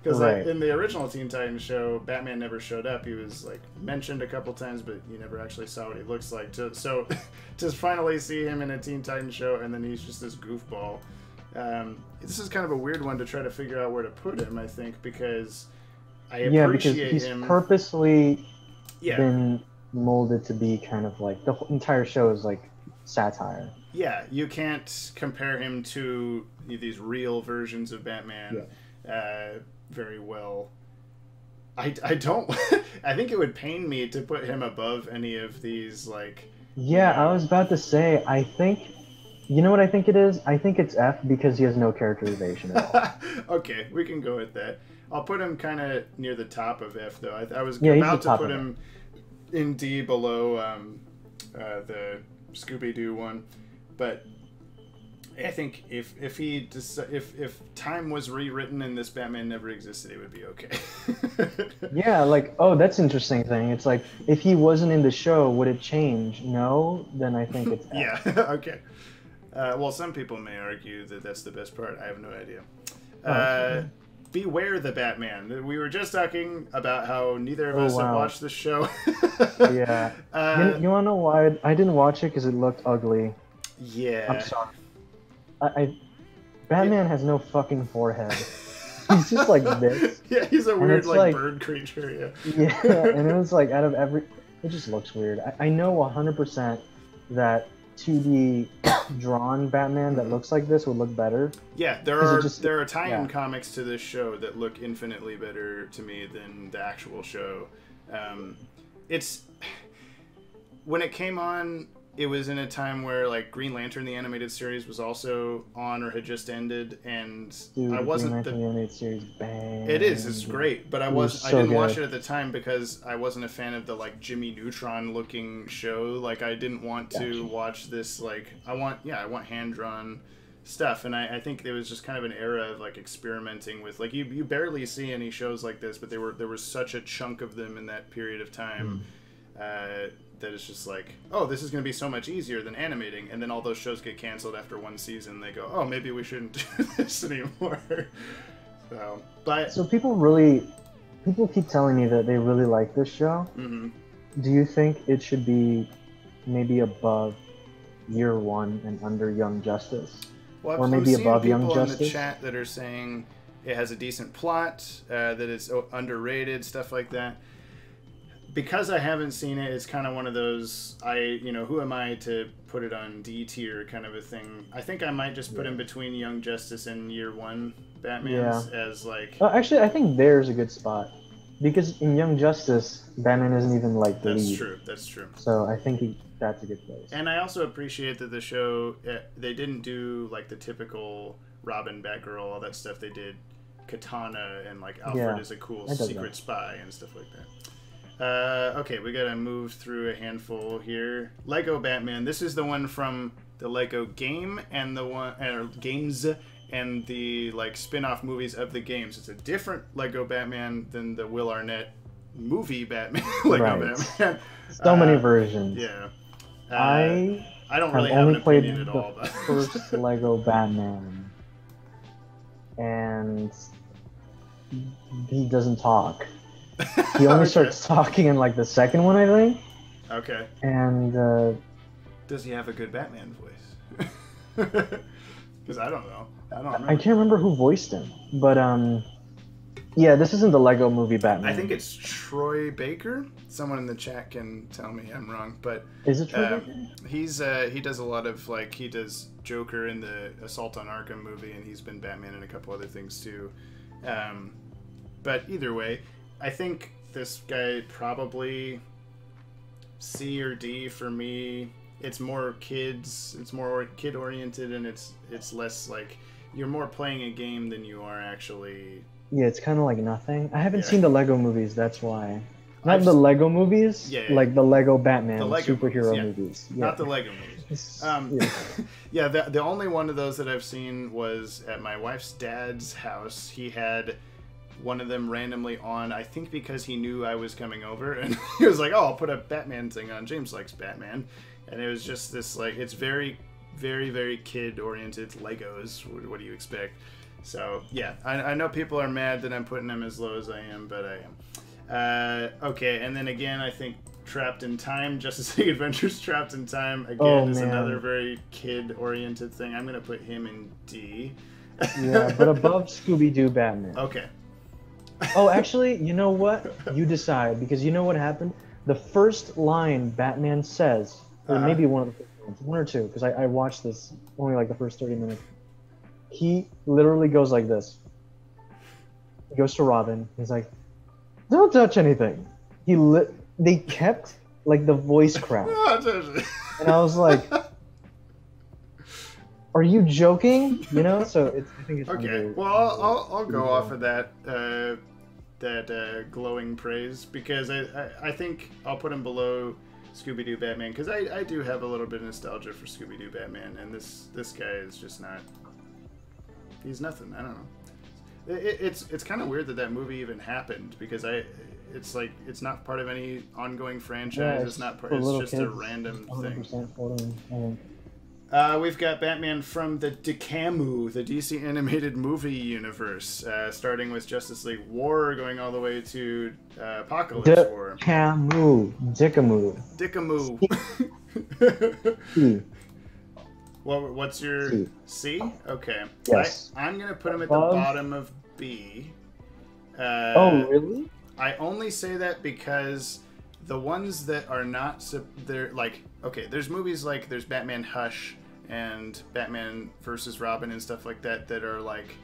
Because Right. in the original Teen Titans show, Batman never showed up. He was like mentioned a couple times, but you never actually saw what he looks like. So to finally see him in a Teen Titans show, and then he's just this goofball. This is kind of a weird one to try to figure out where to put him, I think, because I appreciate because he's him. purposely Yeah. been molded to be kind of like the entire show is like satire. Yeah, you can't compare him to these real versions of Batman very well. I don't... I think it would pain me to put him above any of these, like... Yeah, I was about to say, I think... You know what I think it is? I think it's F because he has no characterization at all. Okay, we can go with that. I'll put him kind of near the top of F, though. I was Yeah, he's about the to top put of him in D below the Scooby-Doo one, but I think if time was rewritten and this Batman never existed, it would be okay. Yeah, like, oh, that's an interesting thing. It's like, if he wasn't in the show, would it change? No? Then I think it's F. Yeah, okay. Well, some people may argue that that's the best part. I have no idea. Beware the Batman. We were just talking about how neither of us have watched the show. Yeah. You want to know why I didn't watch it? Because it looked ugly. Yeah. I'm sorry. Batman has no fucking forehead. He's just like this. Yeah, he's a And weird it's like like- bird creature. Yeah. Yeah, and it was like out of every... It just looks weird. I know 100% that 2D drawn Batman that looks like this would look better. Yeah, there 'Cause it are just- there are tie-in yeah. comics to this show that look infinitely better to me than the actual show. It's when it came on, it was in a time where like Green Lantern the animated series was also on or had just ended, and Dude, I wasn't Green the Lantern animated series, bang. It is. It's great, but I was I so didn't watch good. it at the time because I wasn't a fan of the like Jimmy Neutron looking show. Like I didn't want to Gotcha. watch this. Like I want hand drawn stuff, and I think there was just kind of an era of like experimenting with like you barely see any shows like this, but there was such a chunk of them in that period of time. That it's just like, oh, this is going to be so much easier than animating, and then all those shows get canceled after one season. They go, oh, maybe we shouldn't do this anymore. So people keep telling me that they really like this show. Mm-hmm. Do you think it should be maybe above Year One and under Young Justice? Well, Or I'm maybe seeing above Young people in the Justice? chat that are saying it has a decent plot, that it's underrated, stuff like that. Because I haven't seen it, it's kind of one of those, who am I to put it on D tier kind of a thing. I think I might just put him between Young Justice and Year One Batman's as like... Actually, I think there's a good spot. Because in Young Justice, Batman isn't even like the lead. That's true. So I think that's a good place. And I also appreciate that the show, they didn't do like the typical Robin, Batgirl, all that stuff. They did Katana and like Alfred is a cool secret spy and stuff like that. Okay, we gotta move through a handful here. Lego Batman. This is the one from the Lego game and the one games and the like spin-off movies of the games. It's a different Lego Batman than the Will Arnett movie Batman. Lego Right. Batman. So many versions. Yeah. I don't I've really have only an played opinion at the all about first Lego Batman, and he doesn't talk. He only Okay. starts talking in like the second one, I think. Okay. And Does he have a good Batman voice? Because I don't know. I don't I remember. can't remember who voiced him, but yeah, this isn't the Lego movie Batman. I think it's Troy Baker. Someone in the chat can tell me I'm wrong, but Is it Troy Baker? he does a lot of like he does Joker in the Assault on Arkham movie, and he's been Batman in a couple other things too. But either way, I think this guy probably C or D for me. It's more kids. It's more kid oriented, and it's less like you're more playing a game than you are actually. Yeah, it's kind of like nothing. I haven't Yeah. seen the Lego movies, that's why. Not I've the s- Lego movies, Yeah. like the Lego Batman The Lego superhero movies, movies. Yeah. Not the Lego movies. Yeah. Yeah, the only one of those that I've seen was at my wife's dad's house. He had one of them randomly on, I think because he knew I was coming over, and he was like, "Oh, I'll put a Batman thing on. James likes Batman," and it was just this like it's very, very, very kid-oriented Legos. What do you expect? So yeah, I know people are mad that I'm putting them as low as I am, but I am. Okay, and then again, I think Trapped in Time, Justice League Adventures Trapped in Time, again, is man. another very kid-oriented thing. I'm going to put him in D. Yeah, but above Scooby-Doo Batman. Okay. Oh, actually, you know what? You decide, because you know what happened? The first line Batman says, or Uh-huh. maybe one of the first ones, one or two, because I watched this only like the first 30 minutes. He literally goes like this. He goes to Robin. He's like, "Don't touch anything." They kept like the voice crack, and I was like, "Are you joking?" You know. So I think it's Okay, under- well, I'll go off of that glowing praise, because I think I'll put him below Scooby-Doo Batman, because I do have a little bit of nostalgia for Scooby-Doo Batman, and this guy is just not. He's nothing. I don't know. It's kind of weird that movie even happened, because it's like it's not part of any ongoing franchise. Yeah, it's not part. for It's little just a kids, random thing. 100% for them, I think. We've got Batman from the DCAMU, the DC animated movie universe, starting with Justice League War, going all the way to Apocalypse War. Dickamoo. DCAMU. C. What's your C. C? Okay. Yes. I'm gonna put him at Above. the bottom of B. Oh, really? I only say that because the ones that are not, they're like, okay, there's movies like there's Batman Hush and Batman versus Robin and stuff like that that are like,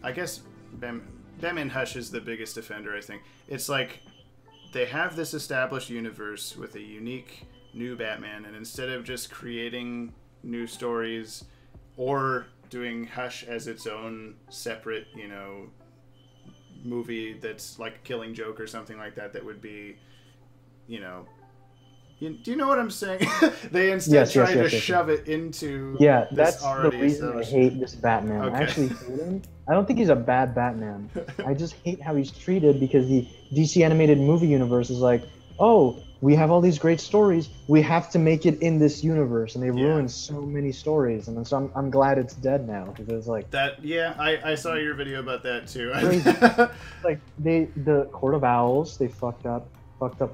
I guess Batman Hush is the biggest offender, I think. It's like they have this established universe with a unique new Batman, and instead of just creating new stories or doing Hush as its own separate, movie that's like Killing Joke or something like that, that would be, do you know what I'm saying? They instead try to shove it into Yeah, this that's the already reason I established. hate this Batman. Okay. I actually hate him. I don't think he's a bad Batman. I just hate how he's treated, because the DC animated movie universe is like, oh, we have all these great stories. We have to make it in this universe, and they Yeah. ruin so many stories. And so I'm glad it's dead now, because it's like That, yeah, I saw your video about that too. like the Court of Owls, they fucked up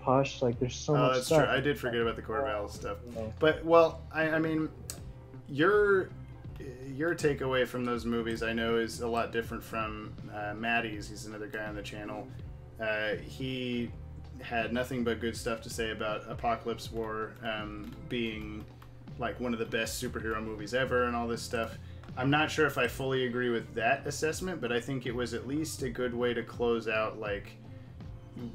Hush. Like there's so Oh, much that's stuff. true. I did forget about the Court of Owls stuff. Yeah. But, well, I mean, your takeaway from those movies, I know, is a lot different from Maddie's. He's another guy on the channel. He had nothing but good stuff to say about Apocalypse War being like one of the best superhero movies ever and all this stuff. I'm not sure if I fully agree with that assessment, but I think it was at least a good way to close out, like,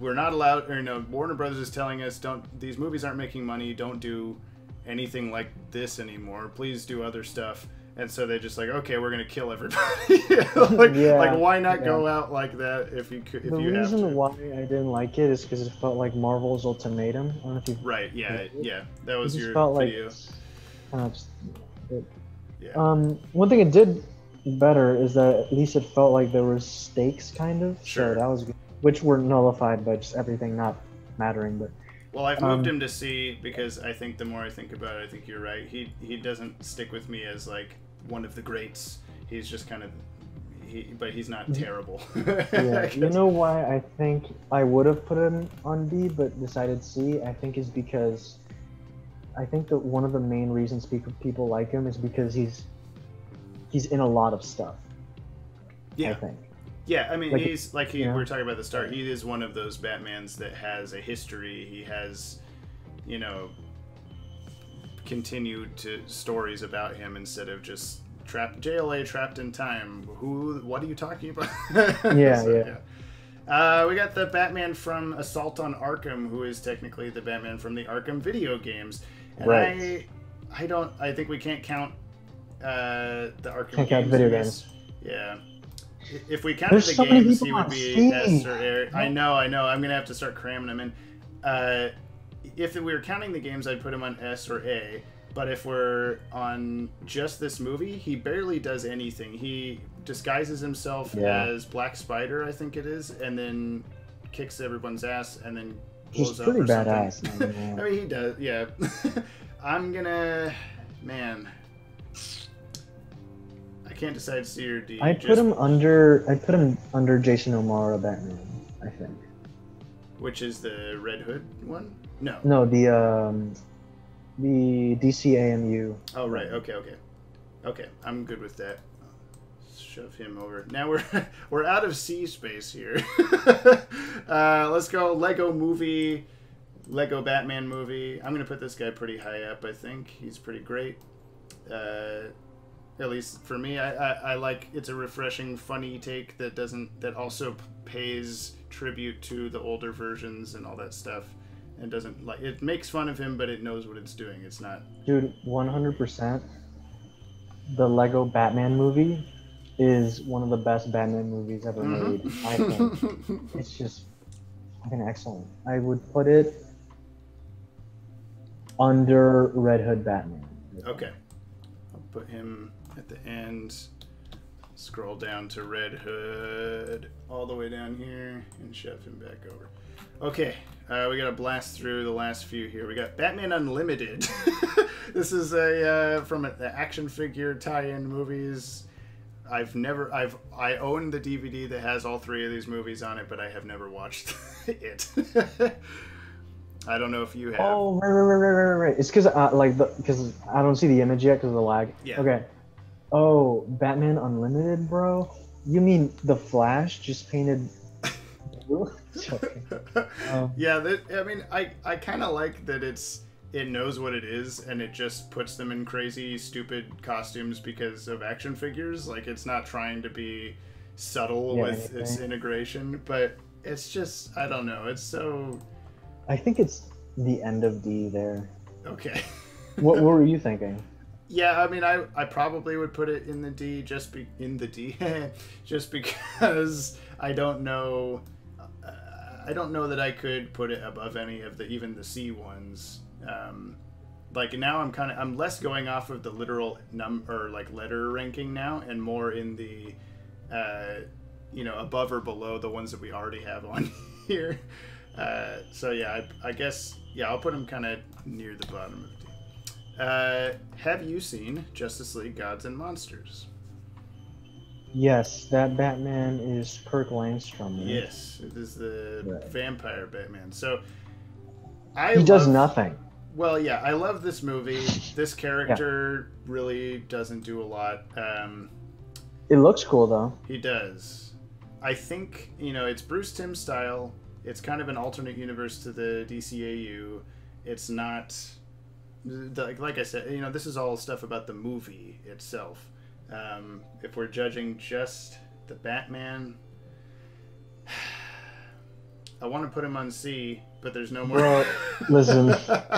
we're not allowed, or Warner Brothers is telling us, these movies aren't making money, don't do anything like this anymore, please do other stuff. And so they just like, okay, we're gonna kill everybody. like why not go out like that if you could, if The you have to? reason why I didn't like it is because it felt like Marvel's Ultimatum. I don't know if you Right, yeah, that was it just your felt video. like kind of. Yeah. One thing it did better is that at least it felt like there was stakes, kind of. Sure. So that was good. Which were nullified by just everything not mattering. But Well, I've moved him to C because I think the more I think about it, I think you're right. He doesn't stick with me as like one of the greats. He's just kind of but he's not terrible. yeah, you know why I think I would have put him on B but decided C? I think is because I think that one of the main reasons people like him is because he's in a lot of stuff. Yeah. I think. Yeah, I mean, Like, he's like we yeah. were talking about at the start. He is one of those Batmans that has a history. He has, you know, continued to stories about him instead of just JLA trapped in time. What are you talking about? Yeah, So, yeah. we got the Batman from Assault on Arkham, who is technically the Batman from the Arkham video games. And Right. I think we can't count the Arkham Can't games. count video in this. games. Yeah. If we counted There's the so many games, people he would on be C. S or A. I know. I'm going to have to start cramming him in. If we were counting the games, I'd put him on S or A. But if we're on just this movie, he barely does anything. He disguises himself as Black Spider, I think it is, and then kicks everyone's ass and then blows He's up pretty or something. badass. I mean, he does, yeah. I'm gonna, man. I can't decide C or D. I put him under Jason O'Mara Batman, I think. Which is the Red Hood one? No. No, the DCAMU. Oh right. Okay. I'm good with that. Shove him over. Now we're out of C space here. Let's go Lego movie, Lego Batman movie. I'm gonna put this guy pretty high up. I think he's pretty great. At least for me, I like it's a refreshing, funny take that also pays tribute to the older versions and all that stuff. And doesn't like it makes fun of him, but it knows what it's doing. It's not. Dude, 100%. The Lego Batman movie is one of the best Batman movies ever made. I think it's just fucking excellent. I would put it under Red Hood Batman. Okay, I'll put him at the end. Scroll down to Red Hood all the way down here and shove him back over. Okay, we got to blast through the last few here. We got Batman Unlimited. This is from the action figure tie-in movies. I own the DVD that has all three of these movies on it, but I have never watched it. I don't know if you have. Oh, right. It's because because I don't see the image yet because of the lag. Yeah. Okay. Oh, Batman Unlimited, bro. You mean the Flash just painted blue? Yeah, I mean, I kind of like that it knows what it is and it just puts them in crazy, stupid costumes because of action figures. Like, it's not trying to be subtle with its integration, but it's just, I don't know. It's so... I think it's the end of D there. Okay. What were you thinking? Yeah, I mean, I probably would put it in the D just because I don't know. I don't know that I could put it above any of even the C ones. Like now, I'm less going off of the literal letter ranking now, and more in the, above or below the ones that we already have on here. So yeah, I guess I'll put him kind of near the bottom of the D. Have you seen Justice League Gods and Monsters? Yes, that Batman is Kirk Langstrom. Right? Yes, it is the vampire Batman. So he does nothing. Well, yeah, I love this movie. This character really doesn't do a lot. It looks cool though. He does. I think it's Bruce Timm style. It's kind of an alternate universe to the DCAU. It's not. Like I said, this is all stuff about the movie itself. If we're judging just the Batman, I want to put him on C, but there's no more. Bro, listen,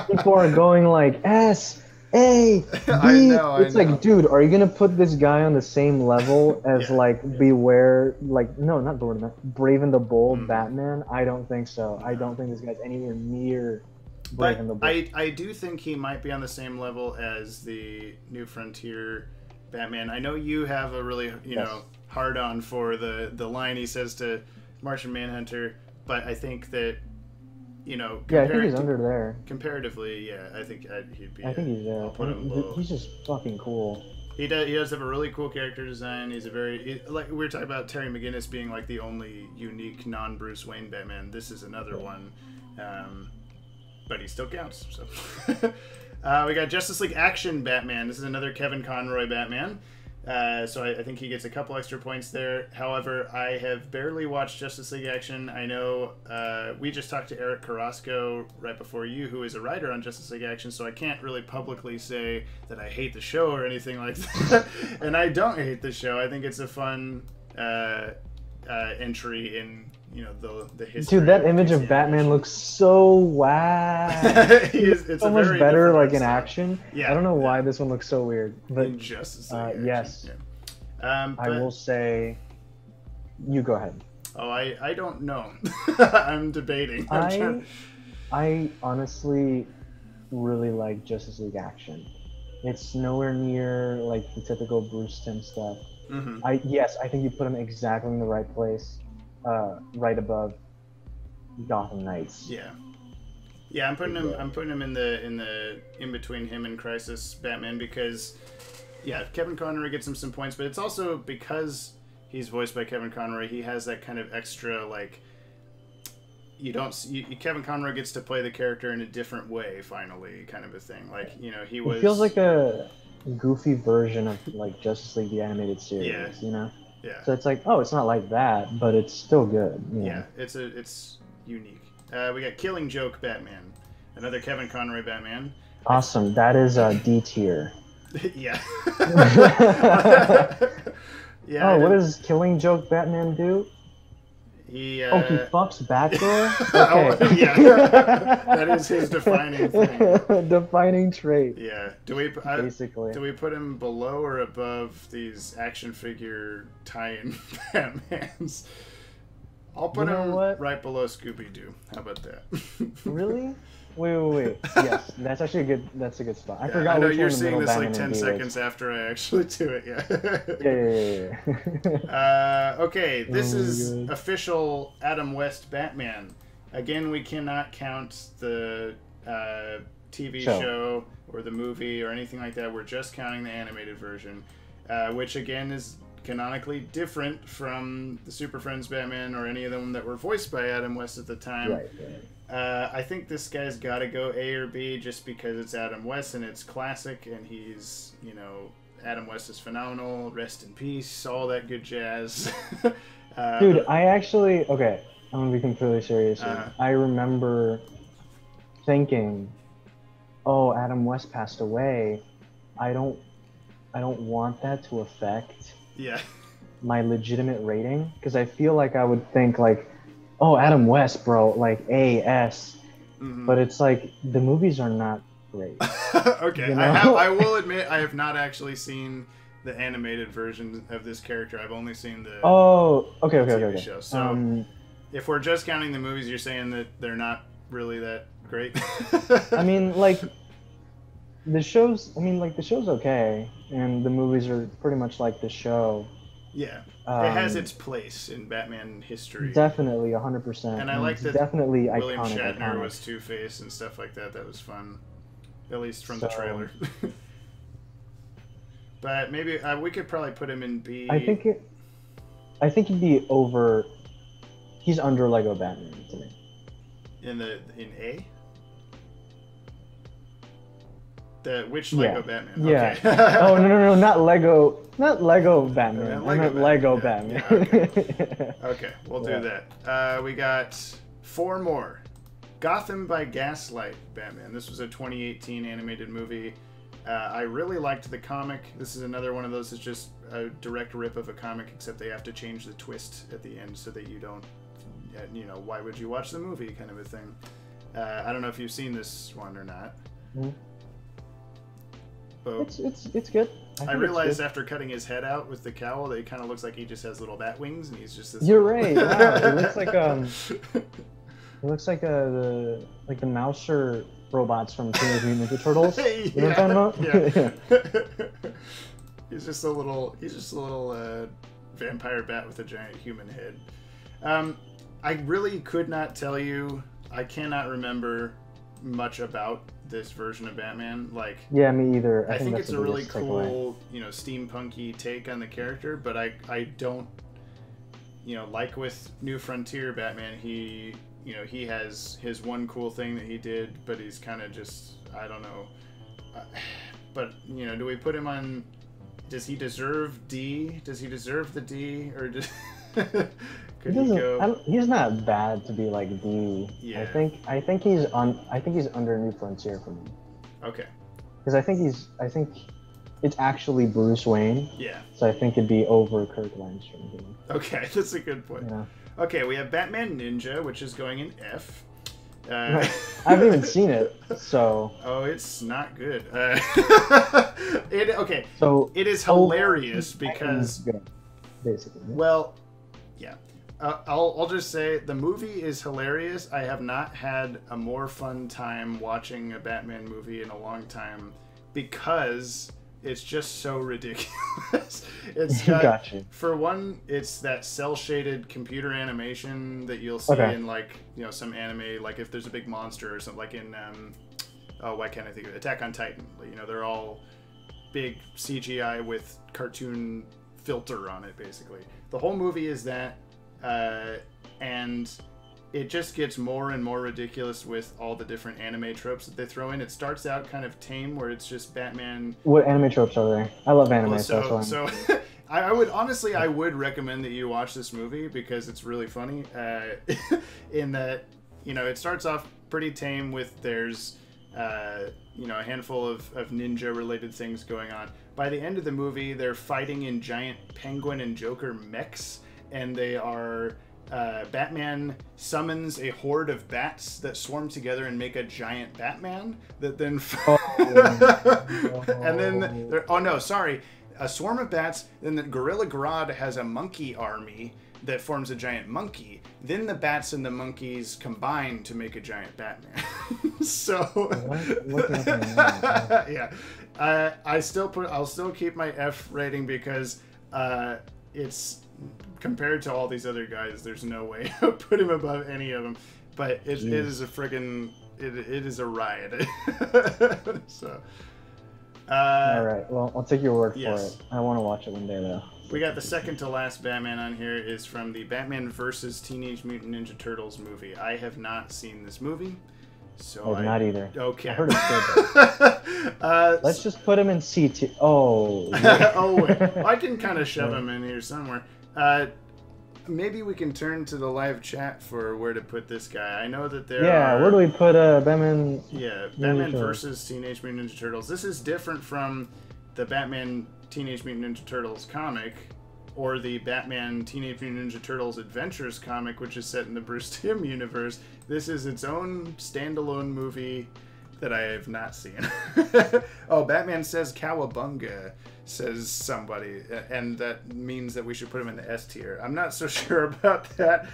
people are going like S, A, B. I know. Like, dude, are you gonna put this guy on the same level as Beware? Like, no, not Beware, Brave and the Bold Batman? I don't think so. I don't think this guy's anywhere near. But I do think he might be on the same level as the New Frontier Batman. I know you have a really, Yes. hard on for the line he says to Martian Manhunter, but I think that, Yeah, I think he's under there. comparatively, yeah, I think he'd be. I think he's there. I'll put him low. He's just fucking cool. He does have a really cool character design. He's like we were talking about Terry McGinnis being like the only unique non-Bruce Wayne Batman. This is another one, but he still counts. So we got Justice League Action Batman. This is another Kevin Conroy Batman. So I think he gets a couple extra points there. However, I have barely watched Justice League Action. I know we just talked to Eric Carrasco right before you, who is a writer on Justice League Action, so I can't really publicly say that I hate the show or anything like that. And I don't hate the show. I think it's a fun entry in the history. Dude, that image of Batman looks so wow. It's so a much very better, different like in style. action. Yeah, I don't know why this one looks so weird, but in Justice League Action. yes. Yeah. I will say, you go ahead. Oh, I don't know. I'm debating. I honestly really like Justice League Action. It's nowhere near like the typical Bruce Timm stuff. Mm-hmm. I think you put him exactly in the right place, right above Gotham Knights. Yeah, I'm putting him in between him and Crisis Batman because Kevin Conroy gets him some points, but it's also because he's voiced by Kevin Conroy, he has that kind of extra like Kevin Conroy gets to play the character in a different way finally, kind of a thing. Like, he was. It feels like a goofy version of like Justice League the animated series, Yeah. So it's like, oh, it's not like that, but it's still good. Yeah, it's unique. We got Killing Joke Batman, another Kevin Conroy Batman. Awesome. That is D tier. Yeah. Oh, what does Killing Joke Batman do? He he fucks Batgirl? Okay. Yeah. That is his defining thing. Defining trait. Yeah. Basically. Do we put him below or above these action figure tie-in Batmans? I'll put him right below Scooby-Doo. How about that? Really? Wait. Yes, that's actually that's a good spot. I forgot. I know which you're one the seeing middle this like Batman 10 and seconds after I actually do it. Yeah. Okay, this is God. official Adam West Batman. Again, we cannot count the TV show or the movie or anything like that. We're just counting the animated version, which again is canonically different from the Super Friends Batman or any of them that were voiced by Adam West at the time. Right. I think this guy's got to go A or B just because it's Adam West and it's classic and he's, Adam West is phenomenal. Rest in peace, all that good jazz. Dude, I'm gonna be completely serious here. I remember thinking, oh, Adam West passed away. I don't want that to affect my legitimate rating because I feel like I would think like, oh, Adam West, bro, like A-S. Mm-hmm. But it's like the movies are not great. Okay, I will admit I have not actually seen the animated version of this character. I've only seen the okay. show. So if we're just counting the movies, you're saying that they're not really that great. I mean, like the show's okay, and the movies are pretty much like the show. Yeah, it has its place in Batman history. Definitely, 100%. And I like that definitely William iconic. Shatner was Two-Face and stuff like that. That was fun, at least from the trailer. But maybe we could probably put him in B. I think he'd be over. He's under Lego Batman to me. In A. Which Lego Batman? Yeah. Okay. Oh no, not Lego Batman. I meant Lego Batman. Batman. Yeah, okay, we'll do that. We got 4 more. Gotham by Gaslight Batman. This was a 2018 animated movie. I really liked the comic. This is another one of those that's just a direct rip of a comic, except they have to change the twist at the end so that you don't, why would you watch the movie kind of a thing. I don't know if you've seen this one or not. Mm-hmm. But it's good. I realized after cutting his head out with the cowl that it kind of looks like he just has little bat wings and he's just this. You're right. Wow, it looks like it looks like the Mouser robots from Teenage Mutant Ninja Turtles. You know what I'm talking about? Yeah. He's just a little vampire bat with a giant human head. I really could not tell you. I cannot remember much about this version of Batman. Like, yeah, me either. I think that's it's a the really biggest takeaway. cool, steampunky take on the character, but I don't, like with New Frontier Batman, he has his one cool thing that he did, but he's kind of just, I don't know. But, do we put him on, does he deserve D? Does he deserve the D? Or just, could he go? He's not bad to be like D. Yeah. I think he's under New Frontier for me. Okay. Because I think it's actually Bruce Wayne. Yeah. So I think it'd be over Kirk Langstrom. Okay, that's a good point. Yeah. Okay, we have Batman Ninja, which is going in F. I haven't even seen it, so. Oh, it's not good. Okay. So it is hilarious because, good, basically. Well, yeah. I'll just say the movie is hilarious. I have not had a more fun time watching a Batman movie in a long time because it's just so ridiculous. It's got, Gotcha. For one, it's that cel-shaded computer animation that you'll see in some anime, like if there's a big monster or something, like in why can't I think of it? Attack on Titan. They're all big CGI with cartoon filter on it, basically. The whole movie is that, and it just gets more and more ridiculous with all the different anime tropes that they throw in. It starts out kind of tame, where it's just Batman. What anime tropes are there? I love anime, so I would recommend that you watch this movie because it's really funny. In that, it starts off pretty tame with there's a handful of ninja-related things going on. By the end of the movie, they're fighting in giant Penguin and Joker mechs, and they are. Batman summons a horde of bats that swarm together and make a giant Batman that then and then a swarm of bats. Then the Gorilla Grodd has a monkey army that forms a giant monkey. Then the bats and the monkeys combine to make a giant Batman. So yeah, I'll still keep my F rating because it's. Compared to all these other guys, there's no way I would put him above any of them. But it is a friggin' it is a riot. So. All right. Well, I'll take your word for yes. it. I want to watch it one day, though. We got the second to last Batman on here is from the Batman vs. Teenage Mutant Ninja Turtles movie. I have not seen this movie, so I have not either. Okay. I heard it's good. Let's just put him in CT. Oh. Oh wait, I can kind of shove him in here somewhere. Maybe we can turn to the live chat for where to put this guy. I know that there are... where do we put Batman? Yeah, Batman versus Teenage Mutant Ninja Turtles. This is different from the Batman Teenage Mutant Ninja Turtles comic or the Batman Teenage Mutant Ninja Turtles Adventures comic, which is set in the Bruce Timm universe. This is its own standalone movie that I have not seen. Oh, Batman says cowabunga, says somebody, and that means that we should put him in the S tier. I'm not so sure about that.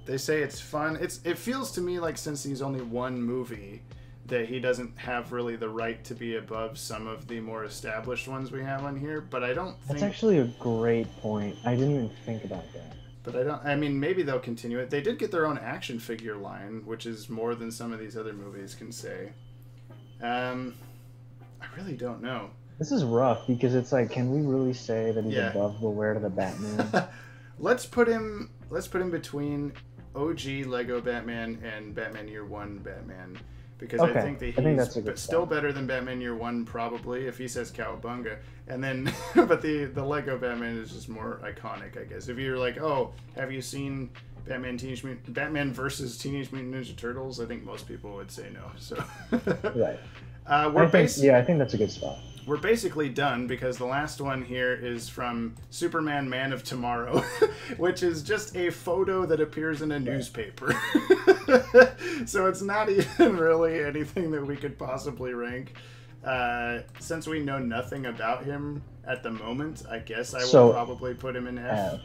They say it's fun. It feels to me like since he's only one movie, that he doesn't have really the right to be above some of the more established ones we have on here. But I don't think... That's actually a great point. I didn't even think about that. But I mean, maybe they'll continue it. They did get their own action figure line, which is more than some of these other movies can say. I really don't know. This is rough because it's like, can we really say that he's above the Where to the Batman? Let's put him between OG Lego Batman and Batman Year One Batman. Because I think that he's still better than Batman Year One, probably, if he says cowabunga. And then, but the Lego Batman is just more iconic, I guess. If you're like, oh, have you seen Batman versus Teenage Mutant Ninja Turtles? I think most people would say no. So, right. I think that's a good spot. We're basically done because the last one here is from Superman Man of Tomorrow, which is just a photo that appears in a newspaper. So it's not even really anything that we could possibly rank. Since we know nothing about him at the moment, I guess I will probably put him in F.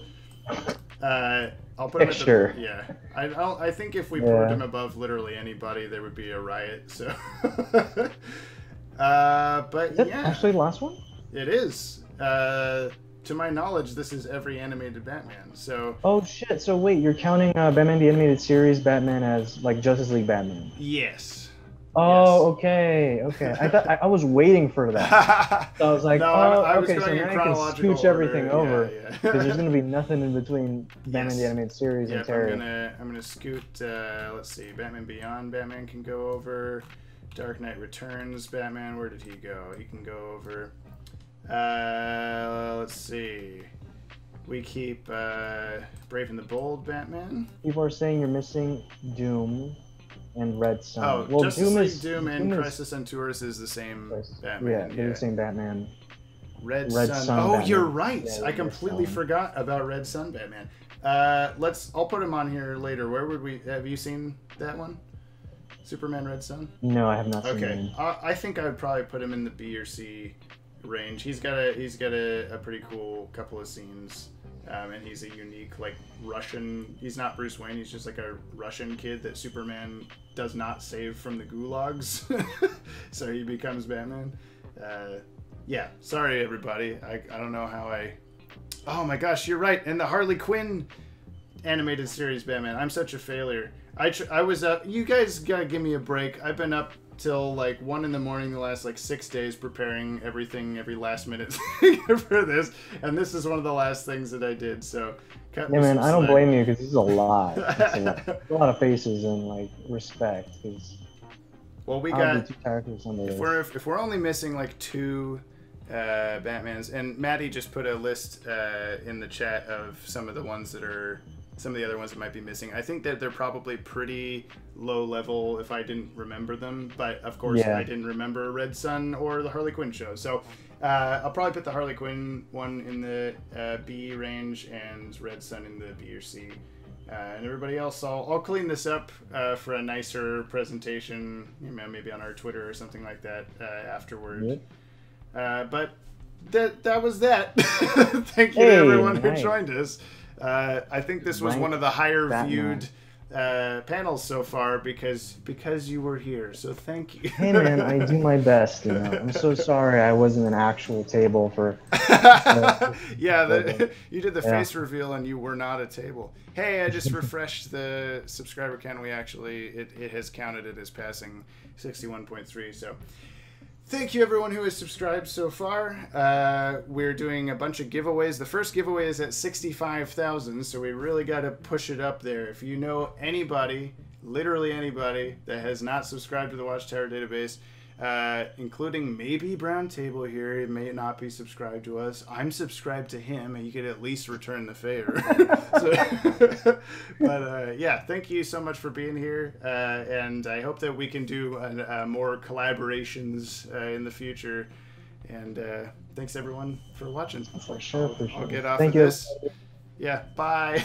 I'll put him at the, yeah. I think if we put him above literally anybody, there would be a riot. So But Is that yeah, actually the last one? it is. To my knowledge, this is every animated Batman. So Oh shit! So wait, you're counting Batman the Animated Series Batman as like Justice League Batman? yes, Oh, okay, okay. I thought I was waiting for that. yes. So I was like, No, oh, I was okay. So going in now I can chronological scooch everything order. over Yeah, because there's yeah. gonna be nothing in between Batman the Yes. Animated Series and Yep, Terry. I'm gonna scoot. Let's see, Batman Beyond. Batman can go over. Dark Knight Returns. Batman. Where did he go? He can go over. Let's see. We keep Brave and the Bold. Batman. People are saying you're missing Doom and Red Sun. Oh, Well, Justice Doom League, is Doom, and Doom is- Crisis on Tours is the same Batman. Yeah, they're the same Batman. Red Red Sun. Sun Oh, Batman. you're right. Yeah, I Red completely Sun. forgot about Red Sun Batman. I'll put him on here later. Where would we? Have you seen that one? Superman Red Sun. No, I have not seen Okay, him. I think I would probably put him in the B or C range. He's got a pretty cool couple of scenes, and he's a unique like Russian. He's not Bruce Wayne. He's just like a Russian kid that Superman does not save from the gulags, so he becomes Batman. Yeah, sorry everybody. I don't know how I. Oh my gosh, you're right. And the Harley Quinn animated series Batman. I'm such a failure. I was up. You guys gotta give me a break. I've been up till like 1 a.m. the last like 6 days preparing everything, every last minute for this, and this is one of the last things that I did. So, cut Yeah, me man, some I don't slack. blame you because this is a lot. It's a lot of faces and like respect. Because Well, we I'll got. be too tired for some of this. If we're only missing like 2 Batmans, and Maddie just put a list in the chat of some of the ones that are. Some of the other ones that might be missing. I think that they're probably pretty low level if I didn't remember them. But of course, Yeah. I didn't remember Red Sun or the Harley Quinn show. So I'll probably put the Harley Quinn one in the B range and Red Sun in the B or C. And everybody else, I'll clean this up for a nicer presentation, maybe on our Twitter or something like that afterward. Yep. But that was that. Thank you to Hey, everyone who nice. joined us. I think this was Ranked one of the higher Batman. viewed panels so far because you were here. So thank you. Hey man, I do my best. You know, I'm so sorry I wasn't an actual table for. Yeah, you did the Yeah. face reveal and you were not a table. Hey, I just refreshed the subscriber count. We actually it has counted it as passing 61.3. So. Thank you everyone who has subscribed so far. We're doing a bunch of giveaways. The first giveaway is at 65,000, so we really got to push it up there. If you know anybody, literally anybody, that has not subscribed to the Watchtower database, including maybe Brown Table here, it may not be subscribed to us. I'm subscribed to him, and you could at least return the favor. But yeah, thank you so much for being here, and I hope that we can do more collaborations in the future. And thanks everyone for watching. For sure. I'll get off Thank of you. this. Yeah, bye.